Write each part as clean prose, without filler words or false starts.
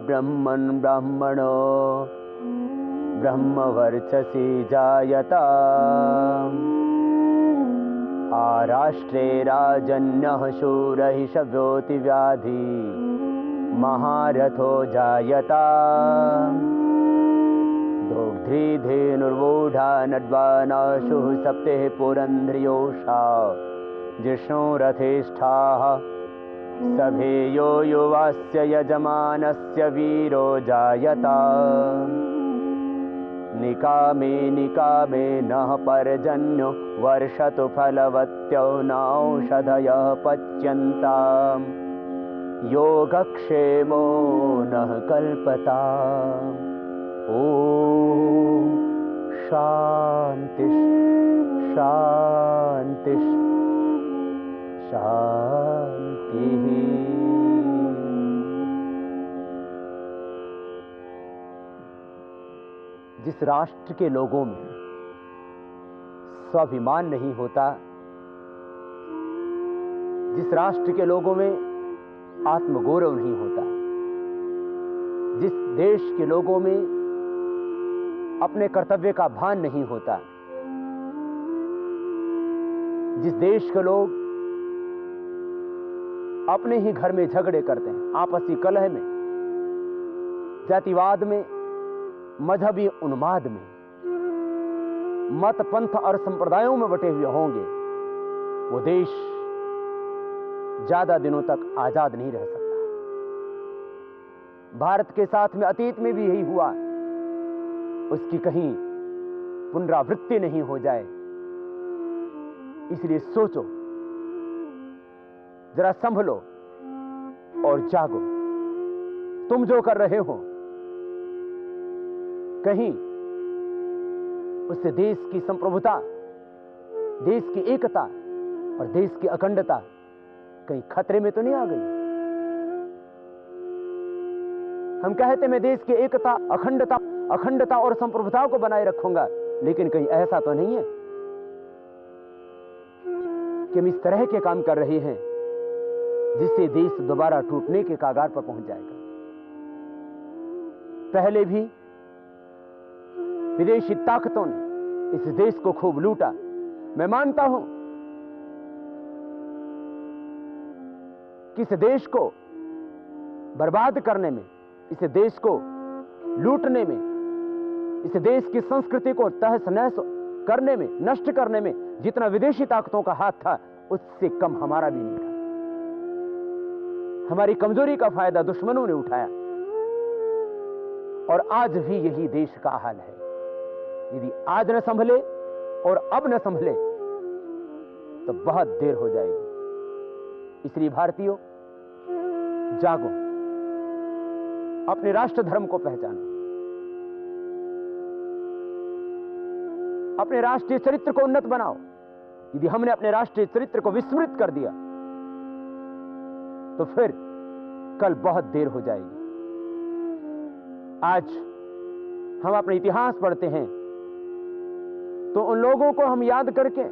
ब्रह्मन् ब्राह्मणो ब्रह्मवर्चसि जायता आराष्ट्रे राजन्यः शूरः शव्योतिव्याधि महारथो जायता दोग्ध्री धेनुर्वूढा नड्वानाशुः सप्तः पुरन्द्रियोषा जिष्णुरथेष्ठाः सभेयो युवास्य यजमानस्य वीरो जायता निकामे निकामे नः पर्जन्यो वर्षतु फलवत्यो नौषधयः पच्यन्ताम् योगक्षेमो नः कल्पताम्। ॐ शान्ति शान्ति शांति। जिस राष्ट्र के लोगों में स्वाभिमान नहीं होता, जिस राष्ट्र के लोगों में आत्मगौरव नहीं होता, जिस देश के लोगों में अपने कर्तव्य का भान नहीं होता, जिस देश के लोग अपने ही घर में झगड़े करते हैं, आपसी कलह में, जातिवाद में, मजहबी उन्माद में, मत पंथ और संप्रदायों में बटे हुए होंगे, वो देश ज्यादा दिनों तक आजाद नहीं रह सकता। भारत के साथ में अतीत में भी यही हुआ, उसकी कहीं पुनरावृत्ति नहीं हो जाए, इसलिए सोचो, जरा संभलो और जागो। तुम जो कर रहे हो, कहीं उससे देश की संप्रभुता, देश की एकता और देश की अखंडता कहीं खतरे में तो नहीं आ गई? हम कहते मैं देश की एकता, अखंडता और संप्रभुता को बनाए रखूंगा, लेकिन कहीं ऐसा तो नहीं है कि हम इस तरह के काम कर रहे हैं जिससे देश दोबारा टूटने के कागार पर पहुंच जाएगा। पहले भी विदेशी ताकतों ने इस देश को खूब लूटा। मैं मानता हूं कि इस देश को बर्बाद करने में, इस देश को लूटने में, इस देश की संस्कृति को तहस नहस करने में, नष्ट करने में जितना विदेशी ताकतों का हाथ था, उससे कम हमारा भी नहीं था। हमारी कमजोरी का फायदा दुश्मनों ने उठाया और आज भी यही देश का हाल है। यदि आज न संभले और अब न संभले तो बहुत देर हो जाएगी। इसलिए भारतीयों, जागो, अपने राष्ट्र धर्म को पहचानो, अपने राष्ट्रीय चरित्र को उन्नत बनाओ। यदि हमने अपने राष्ट्रीय चरित्र को विस्मृत कर दिया तो फिर कल बहुत देर हो जाएगी। आज हम अपने इतिहास पढ़ते हैं तो उन लोगों को हम याद करके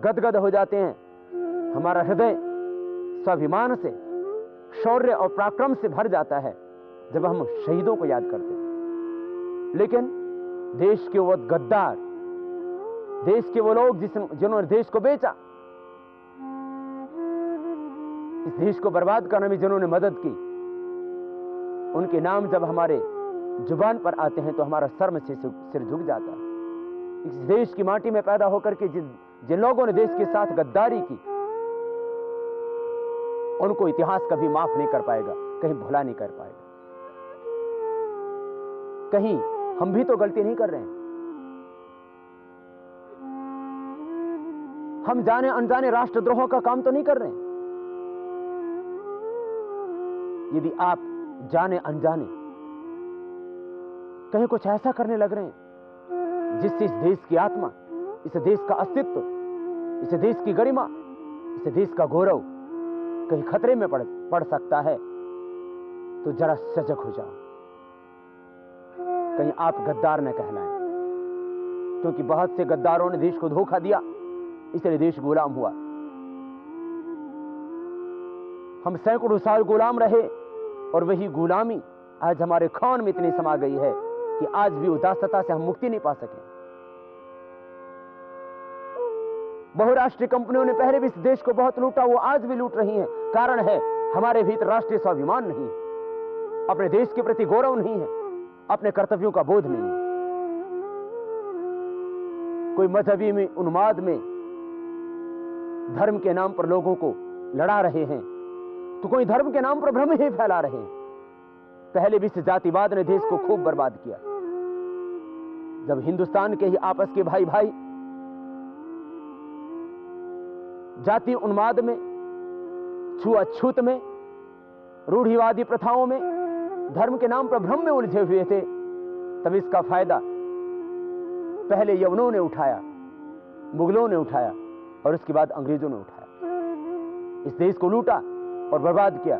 गदगद हो जाते हैं। हमारा हृदय स्वाभिमान से, शौर्य और पराक्रम से भर जाता है जब हम शहीदों को याद करते हैं। लेकिन देश के वो गद्दार, देश के वो लोग जिन्होंने देश को बेचा, इस देश को बर्बाद करने में जिन्होंने मदद की, उनके नाम जब हमारे जुबान पर आते हैं तो हमारा सर में सिर झुक जाता है। इस देश की माटी में पैदा होकर के जिन लोगों ने देश के साथ गद्दारी की, उनको इतिहास कभी माफ नहीं कर पाएगा, कहीं भुला नहीं कर पाएगा। कहीं हम भी तो गलती नहीं कर रहे हैं। हम जाने अनजाने राष्ट्रद्रोह का काम तो नहीं कर रहे हैं। यदि आप जाने अनजाने कहीं कुछ ऐसा करने लग रहे हैं जिससे इस देश की आत्मा, इस देश का अस्तित्व, इस देश की गरिमा, इस देश का गौरव कहीं खतरे में पड़ सकता है, तो जरा सजग हो जाओ, कहीं आप गद्दार न कहलाएं। क्योंकि बहुत से गद्दारों ने देश को धोखा दिया, इसलिए देश गुलाम हुआ। हम सैकड़ों साल गुलाम रहे और वही गुलामी आज हमारे खून में इतनी समा गई है कि आज भी उदासता से हम मुक्ति नहीं पा सके। बहुराष्ट्रीय कंपनियों ने पहले भी इस देश को बहुत लूटा, वो आज भी लूट रही हैं। कारण है हमारे भीतर राष्ट्रीय स्वाभिमान नहीं है, अपने देश के प्रति गौरव नहीं है, अपने कर्तव्यों का बोध नहीं है। कोई मजहबी में उन्माद में धर्म के नाम पर लोगों को लड़ा रहे हैं, तो कोई धर्म के नाम पर भ्रम ही फैला रहे हैं। पहले भी इस जातिवाद ने देश को खूब बर्बाद किया। जब हिंदुस्तान के ही आपस के भाई भाई जाति उन्माद में, छुआछूत में, रूढ़िवादी प्रथाओं में, धर्म के नाम पर भ्रम में उलझे हुए थे, तब इसका फायदा पहले यवनों ने उठाया, मुगलों ने उठाया और उसके बाद अंग्रेजों ने उठाया। इस देश को लूटा और बर्बाद किया,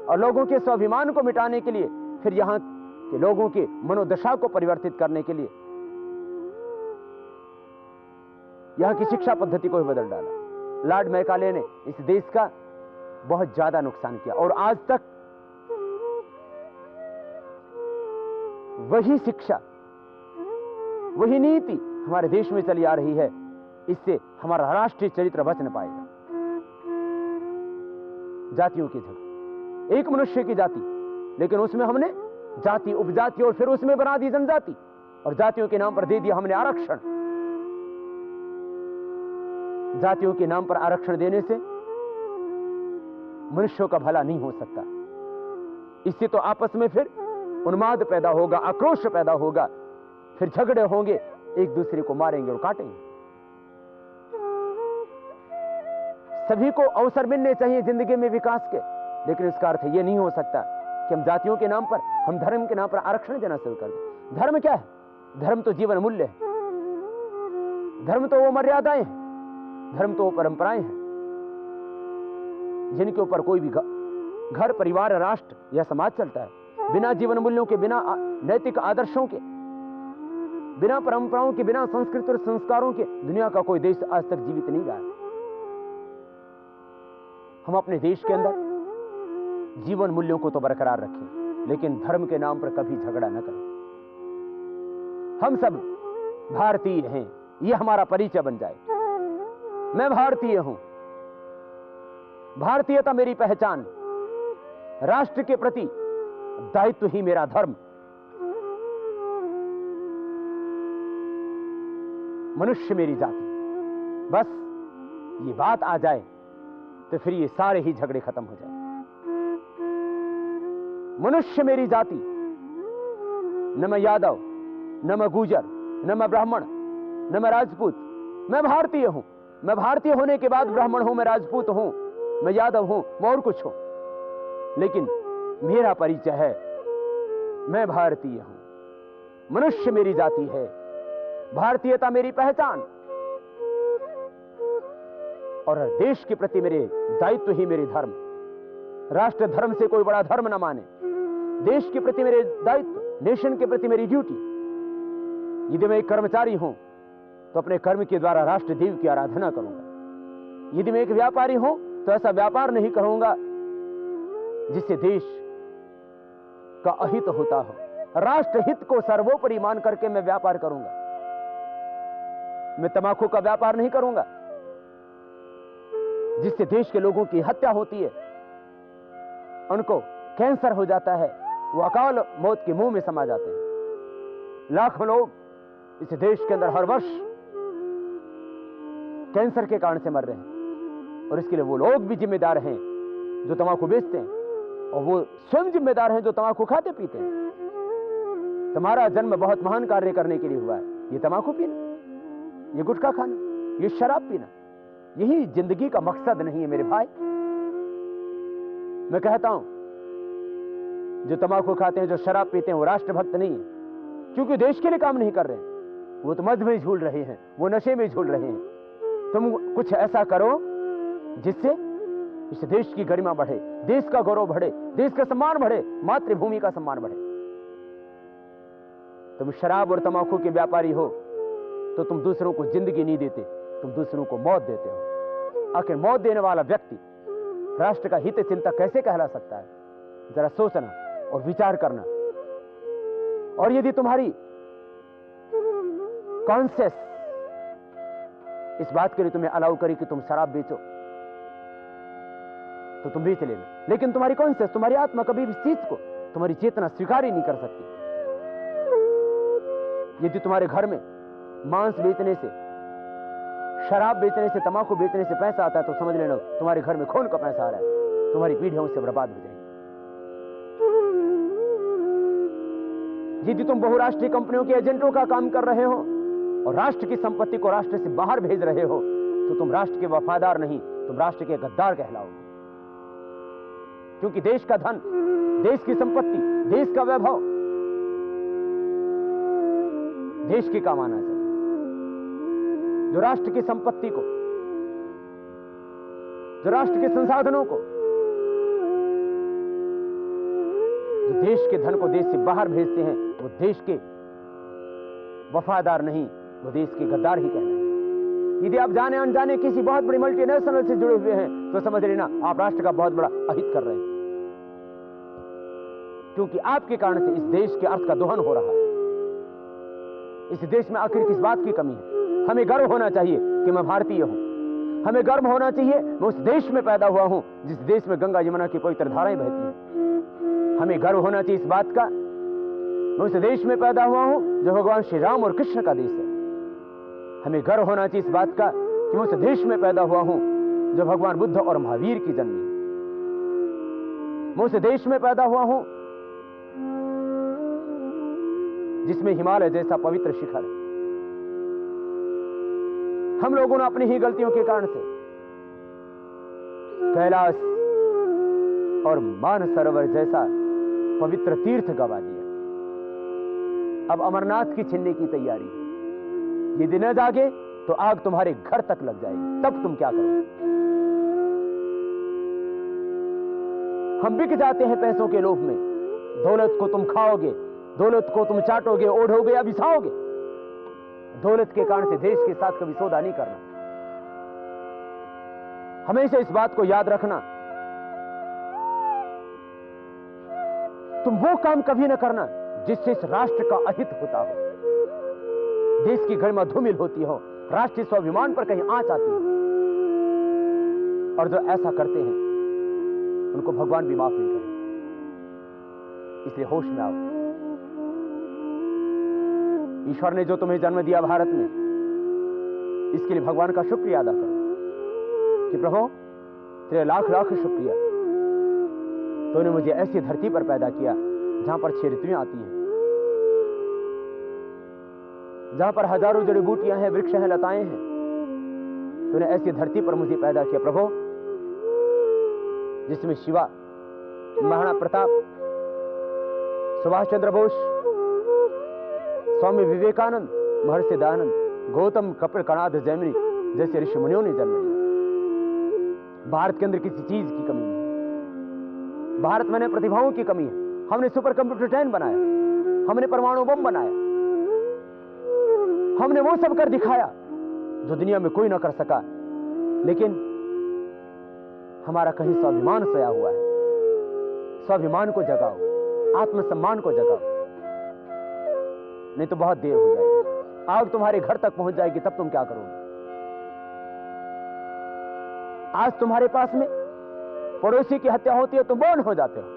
और लोगों के स्वाभिमान को मिटाने के लिए, फिर यहां के लोगों की मनोदशा को परिवर्तित करने के लिए यहां की शिक्षा पद्धति को ही बदल डाला। लॉर्ड मैकाले ने इस देश का बहुत ज्यादा नुकसान किया, और आज तक वही शिक्षा, वही नीति हमारे देश में चली आ रही है। इससे हमारा राष्ट्रीय चरित्र बच न पाएगा। जातियों की झगड़ा, एक मनुष्य की जाति, लेकिन उसमें हमने जाति, उपजाति और फिर उसमें बना दी जनजाति, और जातियों के नाम पर दे दिया हमने आरक्षण। जातियों के नाम पर आरक्षण देने से मनुष्यों का भला नहीं हो सकता। इससे तो आपस में फिर उन्माद पैदा होगा, आक्रोश पैदा होगा, फिर झगड़े होंगे, एक दूसरे को मारेंगे और काटेंगे। सभी को अवसर मिलने चाहिए जिंदगी में विकास के, लेकिन इसका अर्थ यह नहीं हो सकता कि हम जातियों के नाम पर, हम धर्म के नाम पर आरक्षण देना शुरू कर दें। धर्म क्या है? धर्म तो जीवन मूल्य है, धर्म तो वो मर्यादाएं हैं, धर्म तो वो परंपराएं हैं जिनके ऊपर कोई भी घर, परिवार, राष्ट्र या समाज चलता है। बिना जीवन मूल्यों के, बिना नैतिक आदर्शों के, बिना परंपराओं के, बिना संस्कृति और संस्कारों के दुनिया का कोई देश आज तक जीवित नहीं रहा है। हम अपने देश के अंदर जीवन मूल्यों को तो बरकरार रखें, लेकिन धर्म के नाम पर कभी झगड़ा न करें। हम सब भारतीय हैं, यह हमारा परिचय बन जाए। मैं भारतीय हूं, भारतीयता मेरी पहचान, राष्ट्र के प्रति दायित्व ही मेरा धर्म। मनुष्य मेरी जाति, बस ये बात आ जाए तो फिर ये सारे ही झगड़े खत्म हो जाए। मनुष्य मेरी जाति, न मैं यादव, न मैं गुर्जर, न मैं ब्राह्मण, न मैं राजपूत, मैं भारतीय हूं। मैं भारतीय होने के बाद ब्राह्मण हूं, मैं राजपूत हूं, मैं यादव हूं, मैं और कुछ हूं, लेकिन मेरा परिचय है, मैं भारतीय हूं। मनुष्य मेरी जाति है, भारतीयता मेरी पहचान, और देश के प्रति मेरे दायित्व ही मेरे धर्म। राष्ट्र धर्म से कोई बड़ा धर्म न माने। देश के प्रति मेरे दायित्व, नेशन के प्रति मेरी ड्यूटी। यदि मैं एक कर्मचारी हूं तो अपने कर्म के द्वारा राष्ट्र देव की आराधना करूंगा। यदि मैं एक व्यापारी हूं तो ऐसा व्यापार नहीं करूंगा जिससे देश का अहित होता हो। राष्ट्र हित को सर्वोपरि मान करके मैं व्यापार करूंगा। मैं तंबाकू का व्यापार नहीं करूंगा जिससे देश के लोगों की हत्या होती है, उनको कैंसर हो जाता है, वो अकाल मौत के मुंह में समा जाते हैं। लाखों लोग इस देश के अंदर हर वर्ष कैंसर के कारण से मर रहे हैं, और इसके लिए वो लोग भी जिम्मेदार हैं जो तंबाकू बेचते हैं, और वो स्वयं जिम्मेदार हैं जो तंबाकू खाते पीते हैं। तुम्हारा जन्म बहुत महान कार्य करने के लिए हुआ है, ये तंबाकू पीना, ये गुटखा खाना, ये शराब पीना, यही जिंदगी का मकसद नहीं है मेरे भाई। मैं कहता हूं जो तंबाकू खाते हैं, जो शराब पीते हैं, वो राष्ट्रभक्त नहीं है, क्योंकि देश के लिए काम नहीं कर रहे हैं। वो तो मद में झूल रहे हैं, वो नशे में झूल रहे हैं। तुम कुछ ऐसा करो जिससे इस देश की गरिमा बढ़े, देश का गौरव बढ़े, देश का सम्मान बढ़े, मातृभूमि का सम्मान बढ़े। तुम शराब और तंबाकू के व्यापारी हो तो तुम दूसरों को जिंदगी नहीं देते, तुम दूसरों को मौत देते हो। आखिर मौत देने वाला व्यक्ति राष्ट्र का हित चिंतक कैसे कहला सकता है? जरा सोचना और विचार करना। और यदि तुम्हारी कॉन्शियस इस बात के लिए तुम्हें अलाउ करी कि तुम शराब बेचो तो तुम बेच लेना, लेकिन तुम्हारी कॉन्शियस, तुम्हारी आत्मा कभी भी इस चीज को, तुम्हारी चेतना स्वीकार ही नहीं कर सकती। यदि तुम्हारे घर में मांस बेचने से, शराब बेचने से, तंबाकू बेचने से पैसा आता है तो समझ लेना तुम्हारे घर में खून का पैसा आ रहा है, तुम्हारी पीढ़ियों से बर्बाद हो जाएगी। यदि तुम बहुराष्ट्रीय कंपनियों के एजेंटों का काम कर रहे हो और राष्ट्र की संपत्ति को राष्ट्र से बाहर भेज रहे हो तो तुम राष्ट्र के वफादार नहीं, तुम राष्ट्र के गद्दार कहलाओगे। क्योंकि देश का धन, देश की संपत्ति, देश का वैभव देश के काम आना चाहिए। जो राष्ट्र की संपत्ति को, जो राष्ट्र के संसाधनों को, जो देश के धन को देश से बाहर भेजते हैं वो देश के वफादार नहीं, वो देश के गद्दार ही कहलाएंगे। यदि आप जाने अनजाने किसी बहुत बड़ी मल्टीनेशनल से जुड़े हुए हैं तो समझ लेना आप राष्ट्र का बहुत बड़ा अहित कर रहे हैं, क्योंकि आपके कारण से इस देश के अर्थ का दोहन हो रहा है। इस देश में आखिर किस बात की कमी है? हमें गर्व होना चाहिए कि मैं भारतीय हूं, हमें गर्व होना चाहिए मैं उस देश में पैदा हुआ हूं जिस देश में गंगा यमुना की पवित्र धाराएं बहती हैं। हमें गर्व होना चाहिए इस बात का मैं उस देश में पैदा हुआ हूं जो भगवान श्री राम और कृष्ण का देश है। हमें गर्व होना चाहिए इस बात का कि मैं उस देश में पैदा हुआ हूं जो भगवान बुद्ध और महावीर की जन्मी है। मैं उस देश में पैदा हुआ हूं जिसमें हिमालय जैसा पवित्र शिखर है। हम लोगों ने अपनी ही गलतियों के कारण से कैलाश और मानसरोवर जैसा पवित्र तीर्थ गवा दिया। अब अमरनाथ की छीनने की तैयारी है। यदि न जागे तो आग तुम्हारे घर तक लग जाएगी, तब तुम क्या करोगे? हम बिक जाते हैं पैसों के लोभ में। दौलत को तुम खाओगे, दौलत को तुम चाटोगे, ओढ़ोगे या बिछाओगे। दौलत के कारण से देश के साथ कभी सौदा नहीं करना। हमेशा इस बात को याद रखना, तुम वो काम कभी न करना जिससे इस राष्ट्र का अहित होता हो, देश की गरिमा धूमिल होती हो, राष्ट्रीय स्वाभिमान पर कहीं आंच आती हो। और जो ऐसा करते हैं उनको भगवान भी माफ नहीं करे। इसलिए होश में आओ। ईश्वर ने जो तुम्हें जन्म दिया भारत में, इसके लिए भगवान का शुक्रिया अदा करो कि प्रभु तेरे लाख लाख शुक्रिया, तूने मुझे ऐसी धरती पर पैदा किया जहां पर 6 ऋतुएं आती हैं, जहां पर हजारों जड़ी बूटियां हैं, वृक्ष हैं, लताएं हैं। तूने ऐसी धरती पर मुझे पैदा किया प्रभु जिसमें शिवा, महाराणा प्रताप, सुभाष चंद्र बोस, स्वामी विवेकानंद, महर्षि दयानंद, गौतम, कपिल, कणाद, जैमिनी जैसे ऋषि मुनियों ने जन्म लिया। भारत के अंदर किसी चीज की कमी नहीं है। भारत में प्रतिभाओं की कमी है। हमने सुपर कंप्यूटर 10 बनाया, हमने परमाणु बम बनाया, हमने वो सब कर दिखाया जो दुनिया में कोई ना कर सका। लेकिन हमारा कहीं स्वाभिमान सोया हुआ है। स्वाभिमान को जगाओ, आत्मसम्मान को जगाओ, नहीं तो बहुत देर हो जाएगी। आग तुम्हारे घर तक पहुंच जाएगी, तब तुम क्या करोगे? आज तुम्हारे पास में पड़ोसी की हत्या होती है, तुम मौन हो जाते हो।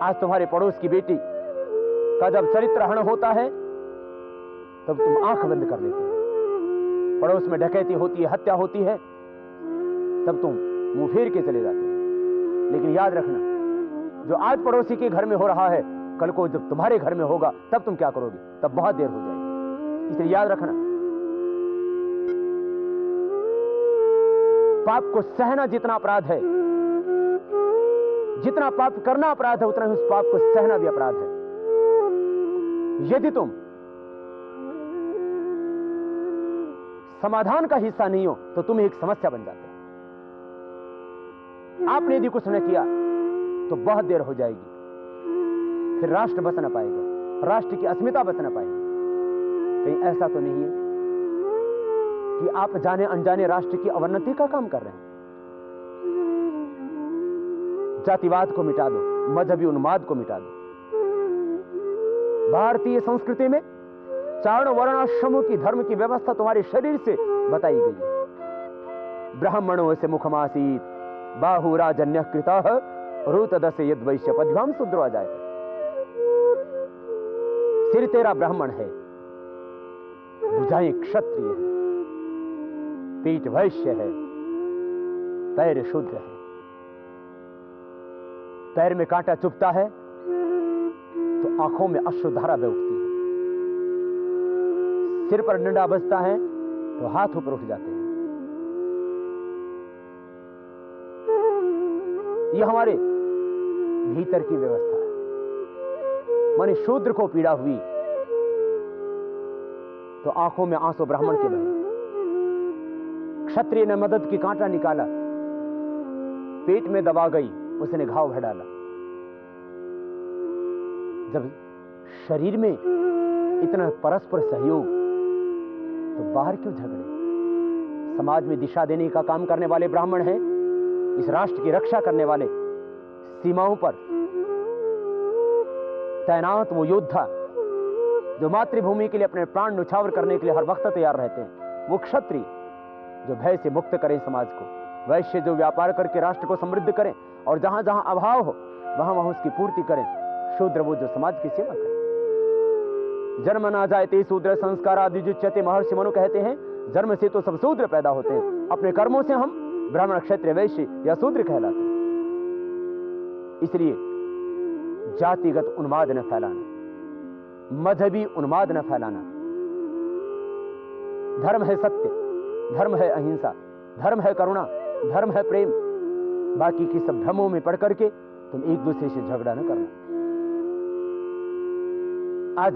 आज तुम्हारे पड़ोस की बेटी का जब चरित्र हनन होता है तब तुम आंख बंद कर लेते हो। पड़ोस में डकैती होती है, हत्या होती है, तब तुम मुंह फेर के चले जाते हो। लेकिन याद रखना, जो आज पड़ोसी के घर में हो रहा है, कल को जब तुम्हारे घर में होगा तब तुम क्या करोगे? तब बहुत देर हो जाएगी। इसलिए याद रखना, पाप को सहना जितना अपराध है, जितना पाप करना अपराध है, उतना ही उस पाप को सहना भी अपराध है। यदि तुम समाधान का हिस्सा नहीं हो तो तुम एक समस्या बन जाते हो। आपने यदि कुछ न किया तो बहुत देर हो जाएगी, फिर राष्ट्र बच न पाएगा, राष्ट्र की अस्मिता बच न पाएगी। कहीं ऐसा तो नहीं है कि आप जाने अनजाने राष्ट्र की अवनति का काम कर रहे हैं? जातिवाद को मिटा दो, मजहबी उन्माद को मिटा दो। भारतीय संस्कृति में चारण वर्णाश्रमों की धर्म की व्यवस्था तुम्हारे शरीर से बताई गई है। ब्राह्मणों से मुखमासीत बाहुराजन्य कृता रूतदस यद वैश्य पद्भ्याम शूद्रो आ जाए। सिर तेरा ब्राह्मण है, भुजाएं क्षत्रिय है, पीठ वैश्य है, पैर शूद्र है। पैर में कांटा चुभता है तो आंखों में अश्रुधारा बह उठती है, सिर पर डंडा बजता है तो हाथ ऊपर उठ जाते हैं। यह हमारे भीतर की व्यवस्था है। माने शूद्र को पीड़ा हुई तो आंखों में आंसू ब्राह्मण के बहे। क्षत्रिय ने मदद की कांटा निकाला, पेट में दबा गई, उसने घाव भर डाला। जब शरीर में इतना परस्पर सहयोग तो बाहर क्यों झगड़े? समाज में दिशा देने का काम करने वाले ब्राह्मण हैं, इस राष्ट्र की रक्षा करने वाले, सीमाओं पर तैनात वो योद्धा जो मातृभूमि के लिए अपने प्राण न्यौछावर करने के लिए हर वक्त तैयार रहते हैं, वो क्षत्रिय जो भय से मुक्त करें समाज को, वैश्य जो व्यापार करके राष्ट्र को समृद्ध करें और जहां जहां अभाव हो वहां वहां उसकी पूर्ति करें, शूद्र वो जो समाज की सेवा करें। जन्म ना जायते शूद्र संस्कार आदिजुच्यते, महर्षि मनु कहते हैं जन्म से तो सब शूद्र पैदा होते हैं, अपने कर्मों से हम ब्राह्मण क्षत्रिय वैश्य या शूद्र कहलाते हैं। इसलिए जातिगत उन्माद न फैलाना, मजहबी उन्माद न फैलाना। धर्म है सत्य, धर्म है अहिंसा, धर्म है करुणा, धर्म है प्रेम। बाकी की सब भ्रमों में पड़ करके तुम एक दूसरे से झगड़ा न करना। आज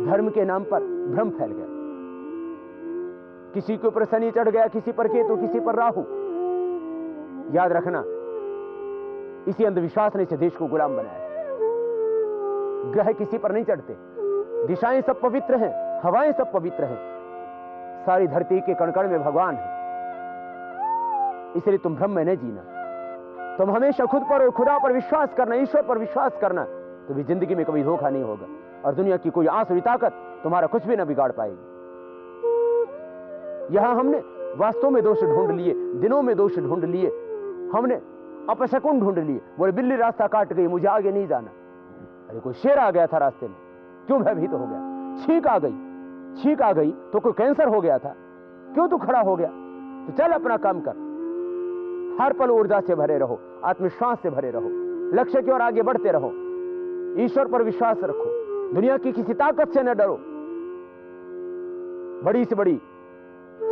धर्म के नाम पर भ्रम फैल गया, किसी के ऊपर शनि चढ़ गया, किसी पर केतु, किसी पर राहु। याद रखना, इसी अंधविश्वास ने इस देश को गुलाम बनाया। ग्रह किसी पर नहीं चढ़ते, दिशाएं सब पवित्र हैं, हवाएं सब पवित्र हैं, सारी धरती के कण कण में भगवान है। इसलिए तुम भ्रम में न जीना, तुम हमेशा खुद पर और खुदा पर विश्वास करना, ईश्वर पर विश्वास करना, तो भी जिंदगी में कभी धोखा नहीं होगा और दुनिया की कोई आसुरी ताकत तुम्हारा कुछ भी न बिगाड़ पाएगी। यहां हमने वास्तव में दोष ढूंढ लिए, दिनों में दोष ढूंढ लिए, हमने अपशकुन ढूंढ लिए। बोले बिल्ली रास्ता काट गई, मुझे आगे नहीं जाना। अरे कोई शेर आ गया था रास्ते में, क्यों भयभीत हो गया? छींक आ गई, छींक आ गई तो कोई कैंसर हो गया था, क्यों तू खड़ा हो गया? तो चल अपना काम कर। हर पल ऊर्जा से भरे रहो, आत्मविश्वास से भरे रहो, लक्ष्य की ओर आगे बढ़ते रहो, ईश्वर पर विश्वास रखो, दुनिया की किसी ताकत से न डरो। बड़ी से बड़ी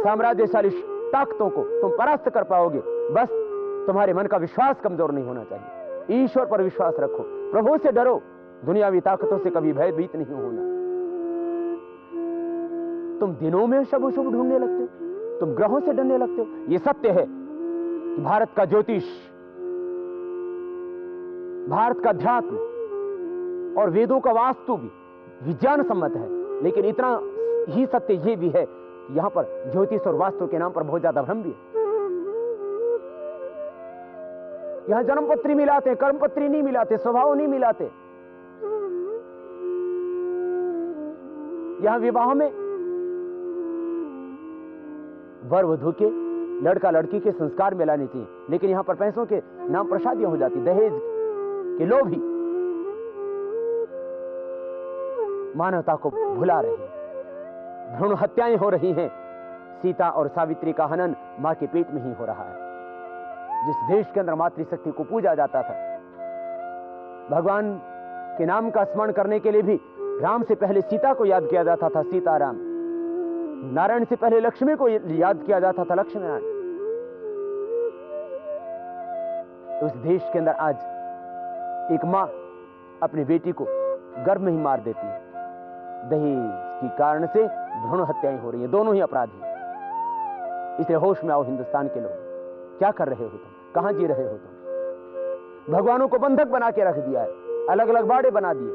साम्राज्यशाली ताकतों को तुम परास्त कर पाओगे, बस तुम्हारे मन का विश्वास कमजोर नहीं होना चाहिए। ईश्वर पर विश्वास रखो, प्रभु से डरो, दुनियावी ताकतों से कभी भयभीत नहीं होना। तुम दिनों में शुभ शुभ ढूंढने लगते हो, तुम ग्रहों से डरने लगते हो। यह सत्य है कि भारत का ज्योतिष, भारत का ध्यात्म और वेदों का वास्तु भी विज्ञान सम्मत है, लेकिन इतना ही सत्य यह भी है कि यहां पर ज्योतिष और वास्तु के नाम पर बहुत ज्यादा भ्रम भी है। यहां जन्मपत्री मिलाते हैं, कर्मपत्री नहीं मिलाते, स्वभाव नहीं मिलाते। यहां विवाह में वर वधू के, लड़का लड़की के संस्कार मिलाने चाहिए, लेकिन यहां पर पैसों के नाम पर शादियां हो जाती, दहेज के लोभी मानवता को भुला रहे हैं, भ्रूण हत्याएं हो रही हैं। सीता और सावित्री का हनन मां के पेट में ही हो रहा है। जिस देश के अंदर मातृशक्ति को पूजा जाता था, भगवान के नाम का स्मरण करने के लिए भी राम से पहले सीता को याद किया जाता था, सीताराम। नारायण से पहले लक्ष्मी को याद किया जाता था, लक्ष्मी नारायण। उस देश के अंदर आज एक मां अपनी बेटी को गर्भ में ही मार देती है। दहेज के कारण से भ्रूण हत्याएं हो रही हैं, दोनों ही अपराधी। इसलिए होश में आओ हिंदुस्तान के लोग, क्या कर रहे हो तुम, कहां जी रहे हो तुम? भगवानों को बंधक बना के रख दिया है, अलग अलग बाड़े बना दिए।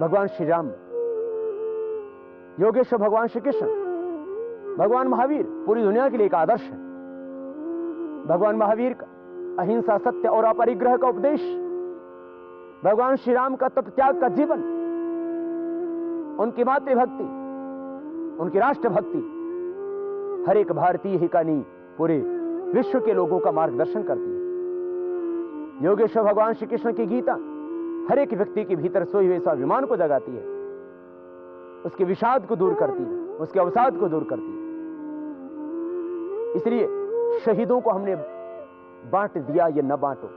भगवान श्री राम, योगेश्वर भगवान श्री कृष्ण, भगवान महावीर पूरी दुनिया के लिए एक आदर्श है। भगवान महावीर का अहिंसा, सत्य और अपरिग्रह का उपदेश, भगवान श्री राम का तप त्याग का जीवन, उनकी मातृभक्ति, उनकी राष्ट्रभक्ति, हर एक भारतीय ही का नहीं पूरे विश्व के लोगों का मार्गदर्शन करती है। योगेश्वर भगवान श्री कृष्ण की गीता हर एक व्यक्ति के भीतर सोए हुए स्वाभिमान को जगाती है, उसके विषाद को दूर करती है, उसके अवसाद को दूर करती है। इसलिए शहीदों को हमने बांट दिया, ये न बांटो।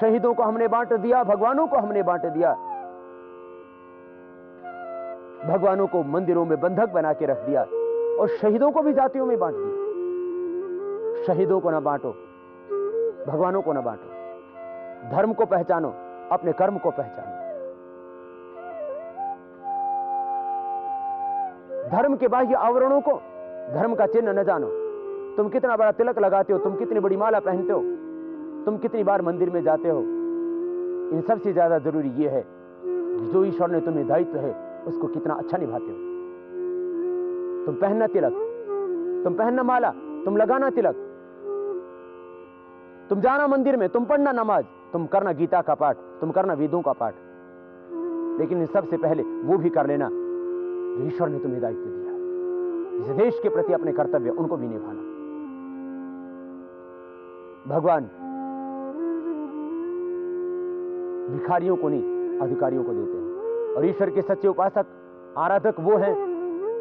शहीदों को हमने बांट दिया, भगवानों को हमने बांट दिया। भगवानों को मंदिरों में बंधक बना के रख दिया और शहीदों को भी जातियों में बांट दिया। शहीदों को ना बांटो, भगवानों को ना बांटो। धर्म को पहचानो, अपने कर्म को पहचानो। धर्म के बाह्य आवरणों को, धर्म का चिन्ह न जानो। तुम कितना बड़ा तिलक लगाते हो, तुम कितनी बड़ी माला पहनते हो, तुम कितनी बार मंदिर में जाते हो, इन सबसे ज्यादा जरूरी यह है कि जो ईश्वर ने तुम्हें दायित्व है उसको कितना अच्छा निभाते हो। तुम पहनना तिलक, तुम पहनना माला, तुम लगाना तिलक, तुम जाना मंदिर में, तुम पढ़ना नमाज, तुम करना गीता का पाठ, तुम करना वेदों का पाठ, लेकिन इन सबसे पहले वो भी कर लेना जो ईश्वर ने तुम्हें दायित्व दिया। इस देश के प्रति अपने कर्तव्य उनको भी निभाना। भगवान भिखारियों को नहीं, अधिकारियों को देते हैं। और ईश्वर के सच्चे उपासक, आराधक वो हैं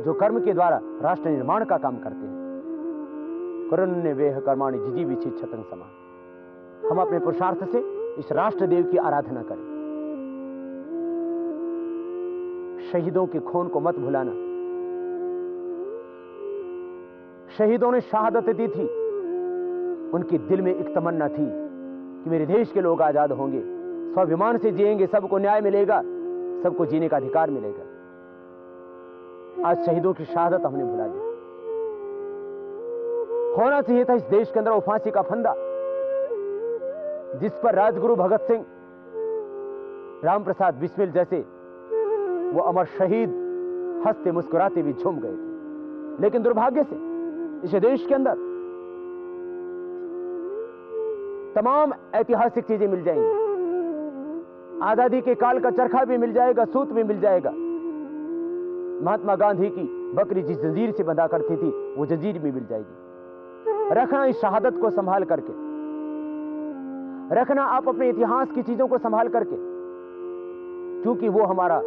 जो कर्म के द्वारा राष्ट्र निर्माण का काम करते हैं। करुण्य वेह कर्माणि जिजी विचित छतंग समान। हम अपने पुरुषार्थ से इस राष्ट्र देव की आराधना करें। शहीदों के खून को मत भुलाना। शहीदों ने शहादत दी थी, उनके दिल में एक तमन्ना थी कि मेरे देश के लोग आजाद होंगे, स्वाभिमान से जिएंगे, सबको न्याय मिलेगा, सबको जीने का अधिकार मिलेगा। आज शहीदों की शहादत हमने भुला दी। होना चाहिए था इस देश के अंदर वो फांसी का फंदा जिस पर राजगुरु भगत सिंह, राम प्रसाद बिस्मिल जैसे वो अमर शहीद हंसते मुस्कुराते भी झूम गए थे। लेकिन दुर्भाग्य से इस देश के अंदर तमाम ऐतिहासिक चीजें मिल जाएंगी। आजादी के काल का चरखा भी मिल जाएगा, सूत भी मिल जाएगा। महात्मा गांधी की बकरी जिस जंजीर से बंधा करती थी वो जंजीर भी मिल जाएगी। रखना इस शहादत को संभाल करके, रखना आप अपने इतिहास की चीजों को संभाल करके, क्योंकि वो हमारा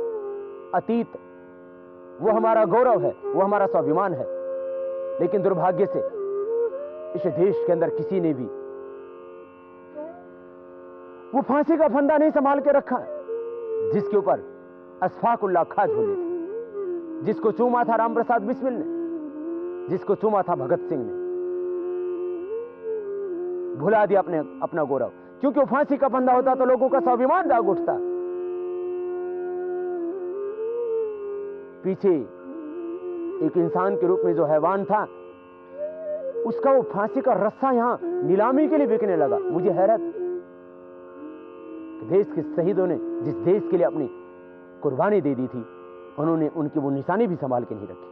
अतीत, वो हमारा गौरव है, वो हमारा स्वाभिमान है। लेकिन दुर्भाग्य से इस देश के अंदर किसी ने भी वो फांसी का फंदा नहीं संभाल के रखा जिसके ऊपर अशफाक उल्लाह खां झूले थे, जिसको चूमा था राम प्रसाद बिस्मिल ने, जिसको चूमा था भगत सिंह ने। भुला दिया अपना गौरव, क्योंकि वो फांसी का फंदा होता तो लोगों का स्वाभिमान जाग उठता। पीछे एक इंसान के रूप में जो हैवान था, उसका वो फांसी का रस्सा यहां नीलामी के लिए बिकने लगा। मुझे हैरत, देश के शहीदों ने जिस देश के लिए अपनी कुर्बानी दे दी थी, उन्होंने उनकी वो निशानी भी संभाल के नहीं रखी।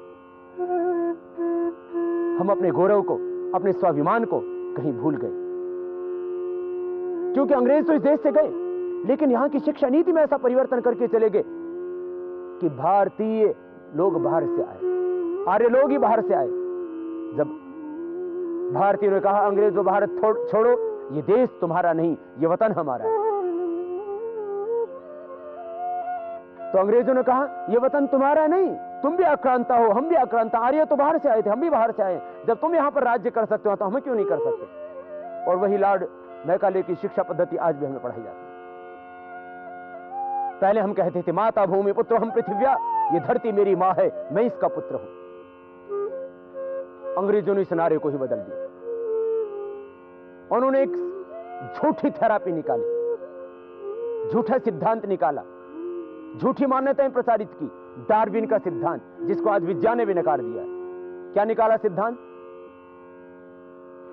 हम अपने गौरव को, अपने स्वाभिमान को कहीं भूल गए, क्योंकि अंग्रेज तो इस देश से गए, लेकिन यहां की शिक्षा नीति में ऐसा परिवर्तन करके चले गए कि भारतीय लोग बाहर से आए, आर्य लोग ही बाहर से आए। जब भारतीयों ने कहा अंग्रेजों भारत छोड़ो, ये देश तुम्हारा नहीं, ये वतन हमारा है, तो अंग्रेजों ने कहा ये वतन तुम्हारा नहीं, तुम भी आक्रांता हो, हम भी आक्रांता। आर्य तो बाहर से आए थे, हम भी बाहर से आए। जब तुम यहां पर राज्य कर सकते हो तो हम क्यों नहीं कर सकते? और वही लॉर्ड मैकाले की शिक्षा पद्धति आज भी हमें पढ़ाई जाती है। पहले हम कहते थे माता भूमि पुत्र हम पृथ्व्या, ये धरती मेरी मां है, मैं इसका पुत्र हूं। अंग्रेजों ने इस नारे को ही बदल दिया। उन्होंने एक झूठी थेरापी निकाली झूठा सिद्धांत निकाला, झूठी मान्यताएं प्रसारित की, डार्विन का सिद्धांत, जिसको आज विज्ञान ने भी नकार दिया है। क्या निकाला सिद्धांत?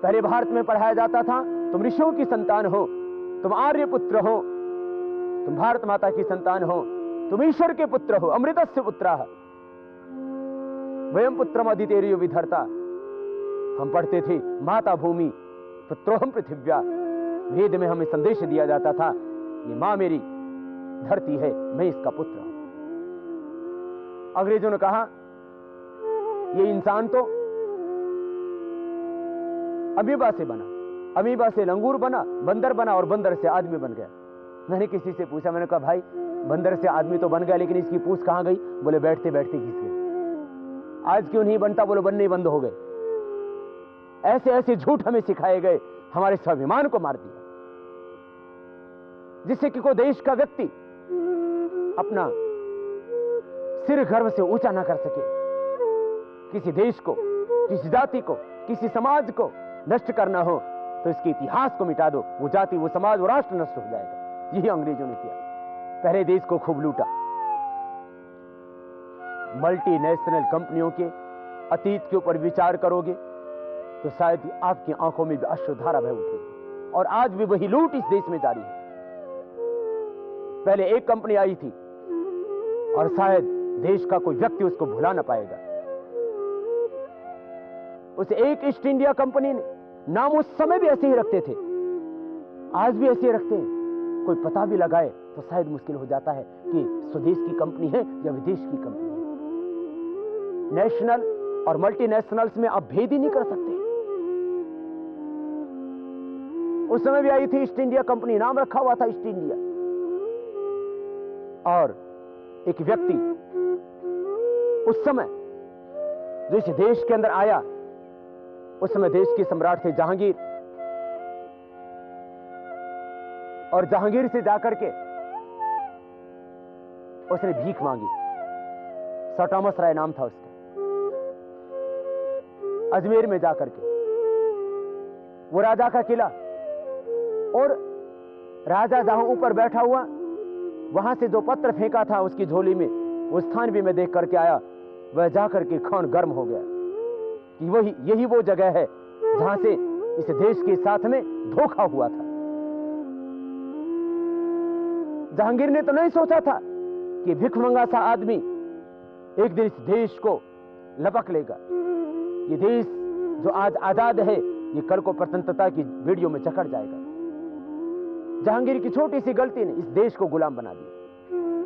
पहले भारत में पढ़ाया जाता था तुम ऋषियों की संतान हो, तुम आर्य पुत्र हो, तुम भारत माता की संतान हो, तुम ईश्वर के पुत्र हो, अमृतस्य पुत्राः वयम पुत्रम अदितेरियो विधर्ता। हम पढ़ते थे माता भूमि पुत्रोहम पृथिव्या। वेद में हमें संदेश दिया जाता था ये मां मेरी धरती है, मैं इसका पुत्र हूं। अंग्रेजों ने कहा ये इंसान तो अमीबा से बना, अमीबा से लंगूर बना, बंदर बना और बंदर से आदमी बन गया। मैंने किसी से पूछा, मैंने कहा भाई बंदर से आदमी तो बन गया, लेकिन इसकी पूंछ कहां गई? बोले बैठते बैठते घिस गई। आज क्यों नहीं बनता? बोले बनने ही बंद हो गए। ऐसे ऐसे झूठ हमें सिखाए गए, हमारे स्वाभिमान को मार दिया, जिससे कि कोई देश का व्यक्ति अपना सिर गर्व से ऊंचा ना कर सके। किसी देश को, किसी जाति को, किसी समाज को नष्ट करना हो तो इसके इतिहास को मिटा दो, वो जाति, वो समाज, वो राष्ट्र नष्ट हो जाएगा। यही अंग्रेजों ने किया, पहले देश को खूब लूटा। मल्टीनेशनल कंपनियों के अतीत के ऊपर विचार करोगे तो शायद आपकी आंखों में भी अश्रुधारा बह उठेगी। और आज भी वही लूट इस देश में जारी है। पहले एक कंपनी आई थी और शायद देश का कोई व्यक्ति उसको भुला ना पाएगा। उस एक ईस्ट इंडिया कंपनी ने नाम उस समय भी ऐसे ही रखते थे, आज भी ऐसे ही रखते हैं। कोई पता भी लगाए तो शायद मुश्किल हो जाता है कि स्वदेश की कंपनी है या विदेश की कंपनी है। नेशनल और मल्टीनेशनल्स में आप भेद ही नहीं कर सकते। उस समय भी आई थी ईस्ट इंडिया कंपनी, नाम रखा हुआ था ईस्ट इंडिया। और एक व्यक्ति उस समय जो इस देश के अंदर आया, उस समय देश के सम्राट थे जहांगीर, और जहांगीर से जाकर के उसने भीख मांगी। सर थॉमस राय नाम था उसका। अजमेर में जाकर के वो राजा का किला, और राजा जहां ऊपर बैठा हुआ, वहां से जो पत्र फेंका था उसकी झोली में, वो स्थान भी मैं देख करके आया। वह जाकर के खून गर्म हो गया कि वही, यही वो जगह है जहां से इस देश के साथ में धोखा हुआ था। जहांगीर ने तो नहीं सोचा था कि भिखमंगा सा आदमी एक दिन इस देश को लपक लेगा। ये देश जो आज आजाद है, ये कल को स्वतंत्रता की वीडियो में चकड़ जाएगा। जहांगीर की छोटी सी गलती ने इस देश को गुलाम बना दिया।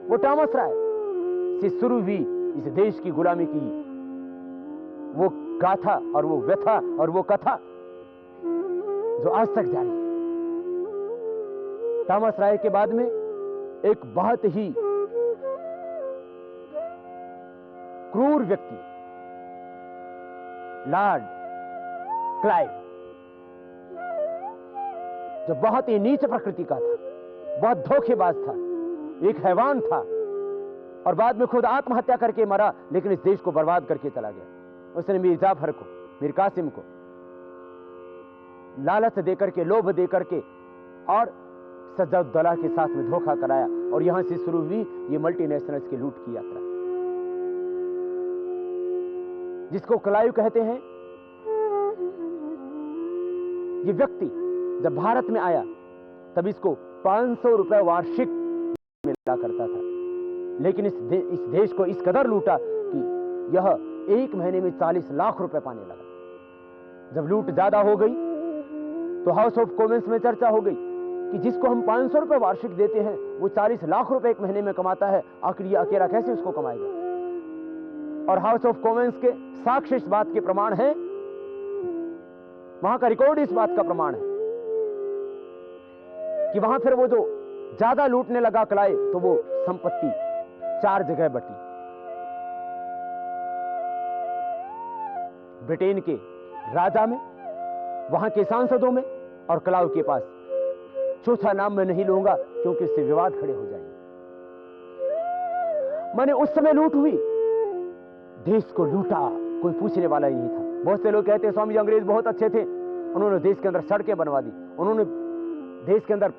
वो थॉमस राय से शुरू हुई इस देश की गुलामी की वो गाथा और वो व्यथा और वो कथा जो आज तक जारी है। थॉमस राय के बाद में एक बहुत ही क्रूर व्यक्ति, लॉर्ड क्लाइव, जो बहुत ही नीच प्रकृति का था, बहुत धोखेबाज था, एक हैवान था, और बाद में खुद आत्महत्या करके मरा, लेकिन इस देश को बर्बाद करके चला गया। उसने मीर जाफर को, मीर कासिम को लालच देकर के, लोभ देकर के और सज्जाउद्दौला के साथ में धोखा कराया, और यहां से शुरू हुई ये मल्टीनेशनल्स की लूट की यात्रा, जिसको क्लाइव कहते हैं। ये व्यक्ति जब भारत में आया तब इसको 500 रुपए वार्षिक मिला करता था, लेकिन इस देश को इस कदर लूटा कि यह एक महीने में 40 लाख रुपए पाने लगा। जब लूट ज्यादा हो गई तो हाउस ऑफ कॉमन्स में चर्चा हो गई कि जिसको हम 500 रुपए वार्षिक देते हैं वो 40 लाख रुपए एक महीने में कमाता है, आखिर ये अकेला कैसे उसको कमाएगा। और हाउस ऑफ कॉमन्स के साक्ष्य इस बात के प्रमाण है, वहां का रिकॉर्ड इस बात का प्रमाण है कि वहां फिर वो जो ज्यादा लूटने लगा क्लाइव, तो वो संपत्ति 4 जगह बटी। ब्रिटेन के राजा में, वहां के सांसदों में, और क्लाइव के पास। चौथा नाम मैं नहीं लूंगा क्योंकि इससे विवाद खड़े हो जाएंगे। मैंने उस समय लूट हुई, देश को लूटा, कोई पूछने वाला ही नहीं था। बहुत से लोग कहते हैं स्वामी जी अंग्रेज बहुत अच्छे थे, उन्होंने देश के अंदर सड़कें बनवा दी, उन्होंने देश के अंदर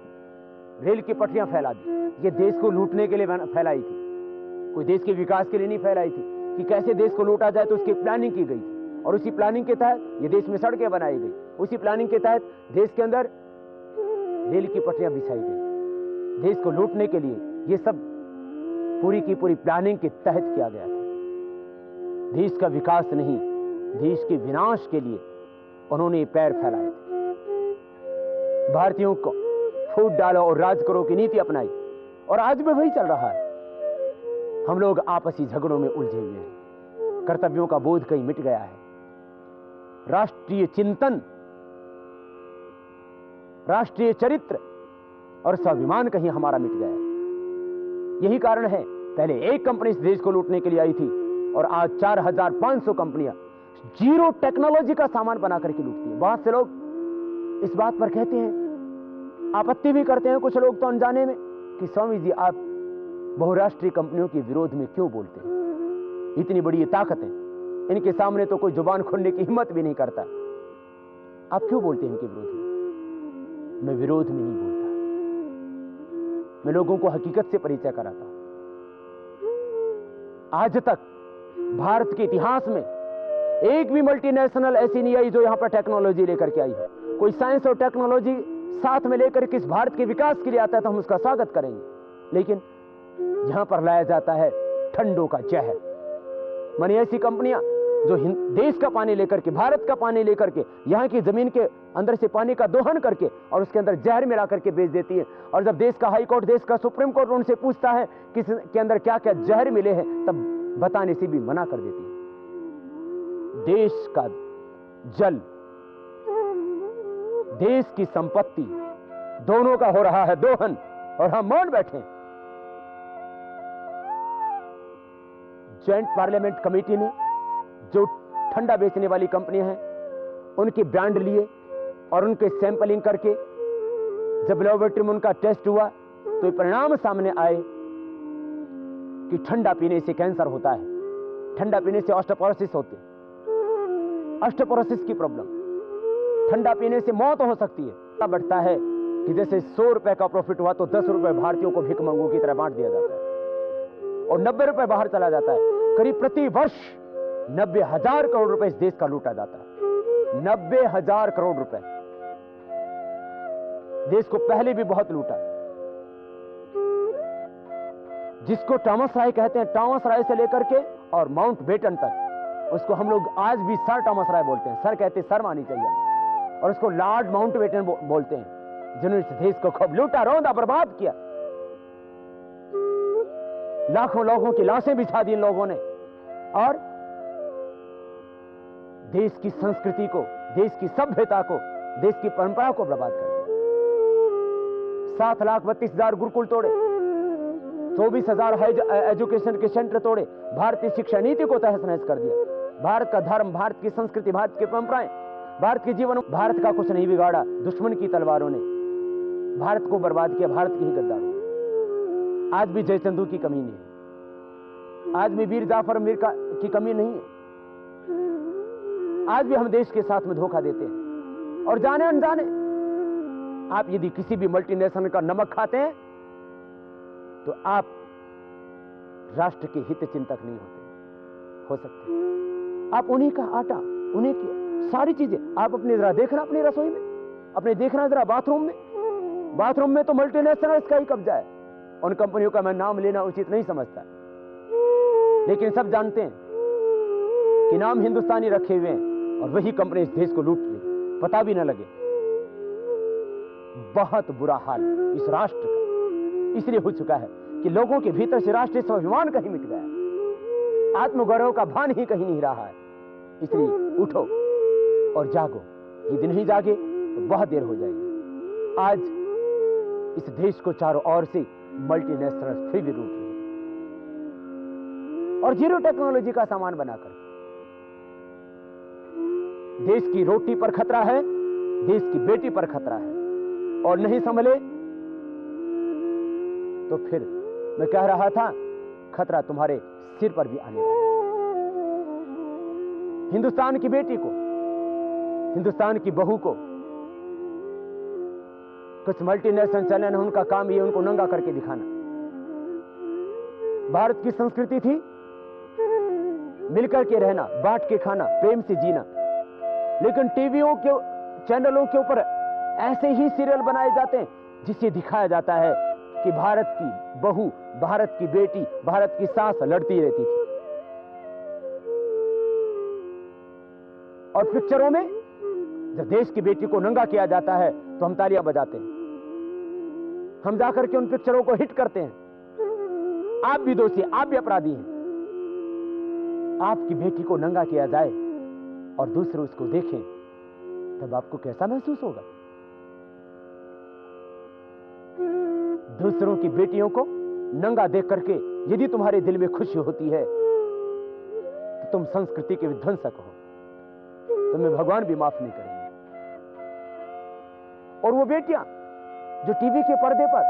रेल की पटरियां फैला दी। ये देश को लूटने के लिए फैलाई थी, कोई देश के विकास के लिए नहीं फैलाई थी कि कैसे देश को लूटा जाए, तो उसकी प्लानिंग की गई थी। और उसी प्लानिंग के तहत ये देश में सड़कें बनाई गई, उसी प्लानिंग के तहत देश के अंदर रेल की पटरियां बिछाई गई। देश को लूटने के लिए ये सब पूरी की पूरी प्लानिंग के तहत किया गया था। देश का विकास नहीं, देश के विनाश के लिए उन्होंने पैर फैलाए थे। भारतीयों को फूट डालो और राज करो की नीति अपनाई, और आज भी वही चल रहा है। हम लोग आपसी झगड़ों में उलझे हुए हैं, कर्तव्यों का बोध कहीं मिट गया है, राष्ट्रीय चिंतन, राष्ट्रीय चरित्र और स्वाभिमान कहीं हमारा मिट गया है। यही कारण है, पहले एक कंपनी इस देश को लूटने के लिए आई थी और आज 4500 कंपनियां जीरो टेक्नोलॉजी का सामान बना करके लूटती हैं। बहुत से लोग इस बात पर कहते हैं, आपत्ति भी करते हैं कुछ लोग तो अनजाने में, कि स्वामी जी आप बहुराष्ट्रीय कंपनियों के विरोध में क्यों बोलते हैं? इतनी बड़ी ये ताकत है, इनके सामने तो कोई जुबान खोलने की हिम्मत भी नहीं करता, आप क्यों बोलते हैं इनके विरोध में? मैं विरोध में नहीं बोलता, मैं लोगों को हकीकत से परिचय कराता हूं। आज तक भारत के इतिहास में एक भी मल्टीनेशनल ऐसी नहीं आई जो यहां पर टेक्नोलॉजी लेकर के आई है। कोई साइंस और टेक्नोलॉजी साथ में लेकर के इस भारत के विकास के लिए आता है तो हम उसका स्वागत करेंगे, लेकिन यहां पर लाया जाता है ठंडों का जहर। मानी ऐसी कंपनियां जो देश का पानी लेकर के, भारत का पानी लेकर के, यहां की जमीन के अंदर से पानी का दोहन करके और उसके अंदर जहर मिला करके बेच देती है। और जब देश का हाई कोर्ट, देश का सुप्रीम कोर्ट उनसे पूछता है कि इसके अंदर क्या क्या जहर मिले हैं, तब बताने से भी मना कर देती है। देश का जल, देश की संपत्ति, दोनों का हो रहा है दोहन और हम मौन बैठे। ज्वाइंट पार्लियामेंट कमेटी ने जो ठंडा बेचने वाली कंपनियां हैं उनके ब्रांड लिए और उनके सैंपलिंग करके जब लेबोरेटरी में उनका टेस्ट हुआ तो ये परिणाम सामने आए कि ठंडा पीने से कैंसर होता है, ठंडा पीने से ऑस्टियोपोरोसिस होती है, ऑस्टियोपोरोसिस की प्रॉब्लम, ठंडा पीने से मौत हो सकती है। बढ़ता है कि जैसे 100 रुपए का प्रॉफिट हुआ तो 10 रुपए भारतीयों को भिखमंगों की तरह बांट दिया जाता है और 90 रुपए बाहर चला जाता है। करीब प्रति वर्ष 90,000 करोड़ रुपए इस देश का लूटा जाता है। 90,000 करोड़ रुपए देश को पहले भी बहुत लूटा। जिसको टॉमस राय कहते हैं, टॉमस राय से लेकर के और माउंट बेटन तक, उसको हम लोग आज भी सर टॉमस राय बोलते हैं। सर कहते शर्म आनी चाहिए। और उसको लॉर्ड माउंट बेटन बोलते हैं, जिन्होंने इस देश को खूब लूटा, रौंदा, बर्बाद किया। लाखों लोगों की लाशें बिछा दी इन लोगों ने और देश की संस्कृति को, देश की सभ्यता को, देश की परंपरा को बर्बाद कर दिया। 7,32,000 गुरुकुल तोड़े, 24,000 एजुकेशन के सेंटर तोड़े, भारतीय शिक्षा नीति को तहस नहस कर दिया। भारत का धर्म, भारत की संस्कृति, भारत की परंपराएं, भारत के जीवन, भारत का कुछ नहीं बिगाड़ा। दुश्मन की तलवारों ने भारत को बर्बाद किया, भारत की ही गद्दारों। आज भी जयचंदू की कमी नहीं है, आज भी वीर जाफर मीर की कमी नहीं है। आज भी हम देश के साथ में धोखा देते हैं। और जाने अनजाने आप यदि किसी भी मल्टीनेशनल का नमक खाते हैं तो आप राष्ट्र के हित चिंतक नहीं हो सकते। आप उन्हीं का आटा, उन्हीं की सारी चीजें, आप अपनी जरा देखना अपनी रसोई में, अपने देखना जरा बाथरूम में तो मल्टीनेशनल का ही कब्जा है। उन कंपनियों का मैं नाम लेना उचित नहीं समझता, लेकिन सब जानते हैं कि नाम हिंदुस्तानी रखे हुए हैं और वही कंपनी इस देश को लूट रही, पता भी ना लगे। बहुत बुरा हाल इस राष्ट्र का इसलिए हो चुका है कि लोगों के भीतर से राष्ट्रीय स्वाभिमान कहीं मिट गया, आत्मगौरव का भान ही कहीं नहीं रहा है। इसलिए उठो और जागो, ये दिन ही जागे तो बहुत देर हो जाएगी। आज इस देश को चारों ओर से मल्टीनेशनल फिर भी लूट रही है और जीरो टेक्नोलॉजी का सामान बनाकर। देश की रोटी पर खतरा है, देश की बेटी पर खतरा है, और नहीं संभले तो फिर मैं कह रहा था खतरा तुम्हारे सिर पर भी आने वाला है। हिंदुस्तान की बेटी को, हिंदुस्तान की बहू को कुछ मल्टीनेशनल चैनल है, उनका काम ये उनको नंगा करके दिखाना। भारत की संस्कृति थी मिलकर के रहना, बांट के खाना, प्रेम से जीना। लेकिन टीवियों के चैनलों के ऊपर ऐसे ही सीरियल बनाए जाते हैं जिससे दिखाया जाता है कि भारत की बहू, भारत की बेटी, भारत की सास लड़ती रहती थी। और पिक्चरों में जब देश की बेटी को नंगा किया जाता है तो हम तालियां बजाते हैं, हम जाकर के उन पिक्चरों को हिट करते हैं। आप भी दोषी, आप भी अपराधी हैं। आपकी बेटी को नंगा किया जाए और दूसरे उसको देखें, तब आपको कैसा महसूस होगा? दूसरों की बेटियों को नंगा देख करके यदि तुम्हारे दिल में खुशी होती है तो तुम संस्कृति के विध्वंसक हो, तुम्हें भगवान भी माफ नहीं करेंगे। और वो बेटियां जो टीवी के पर्दे पर,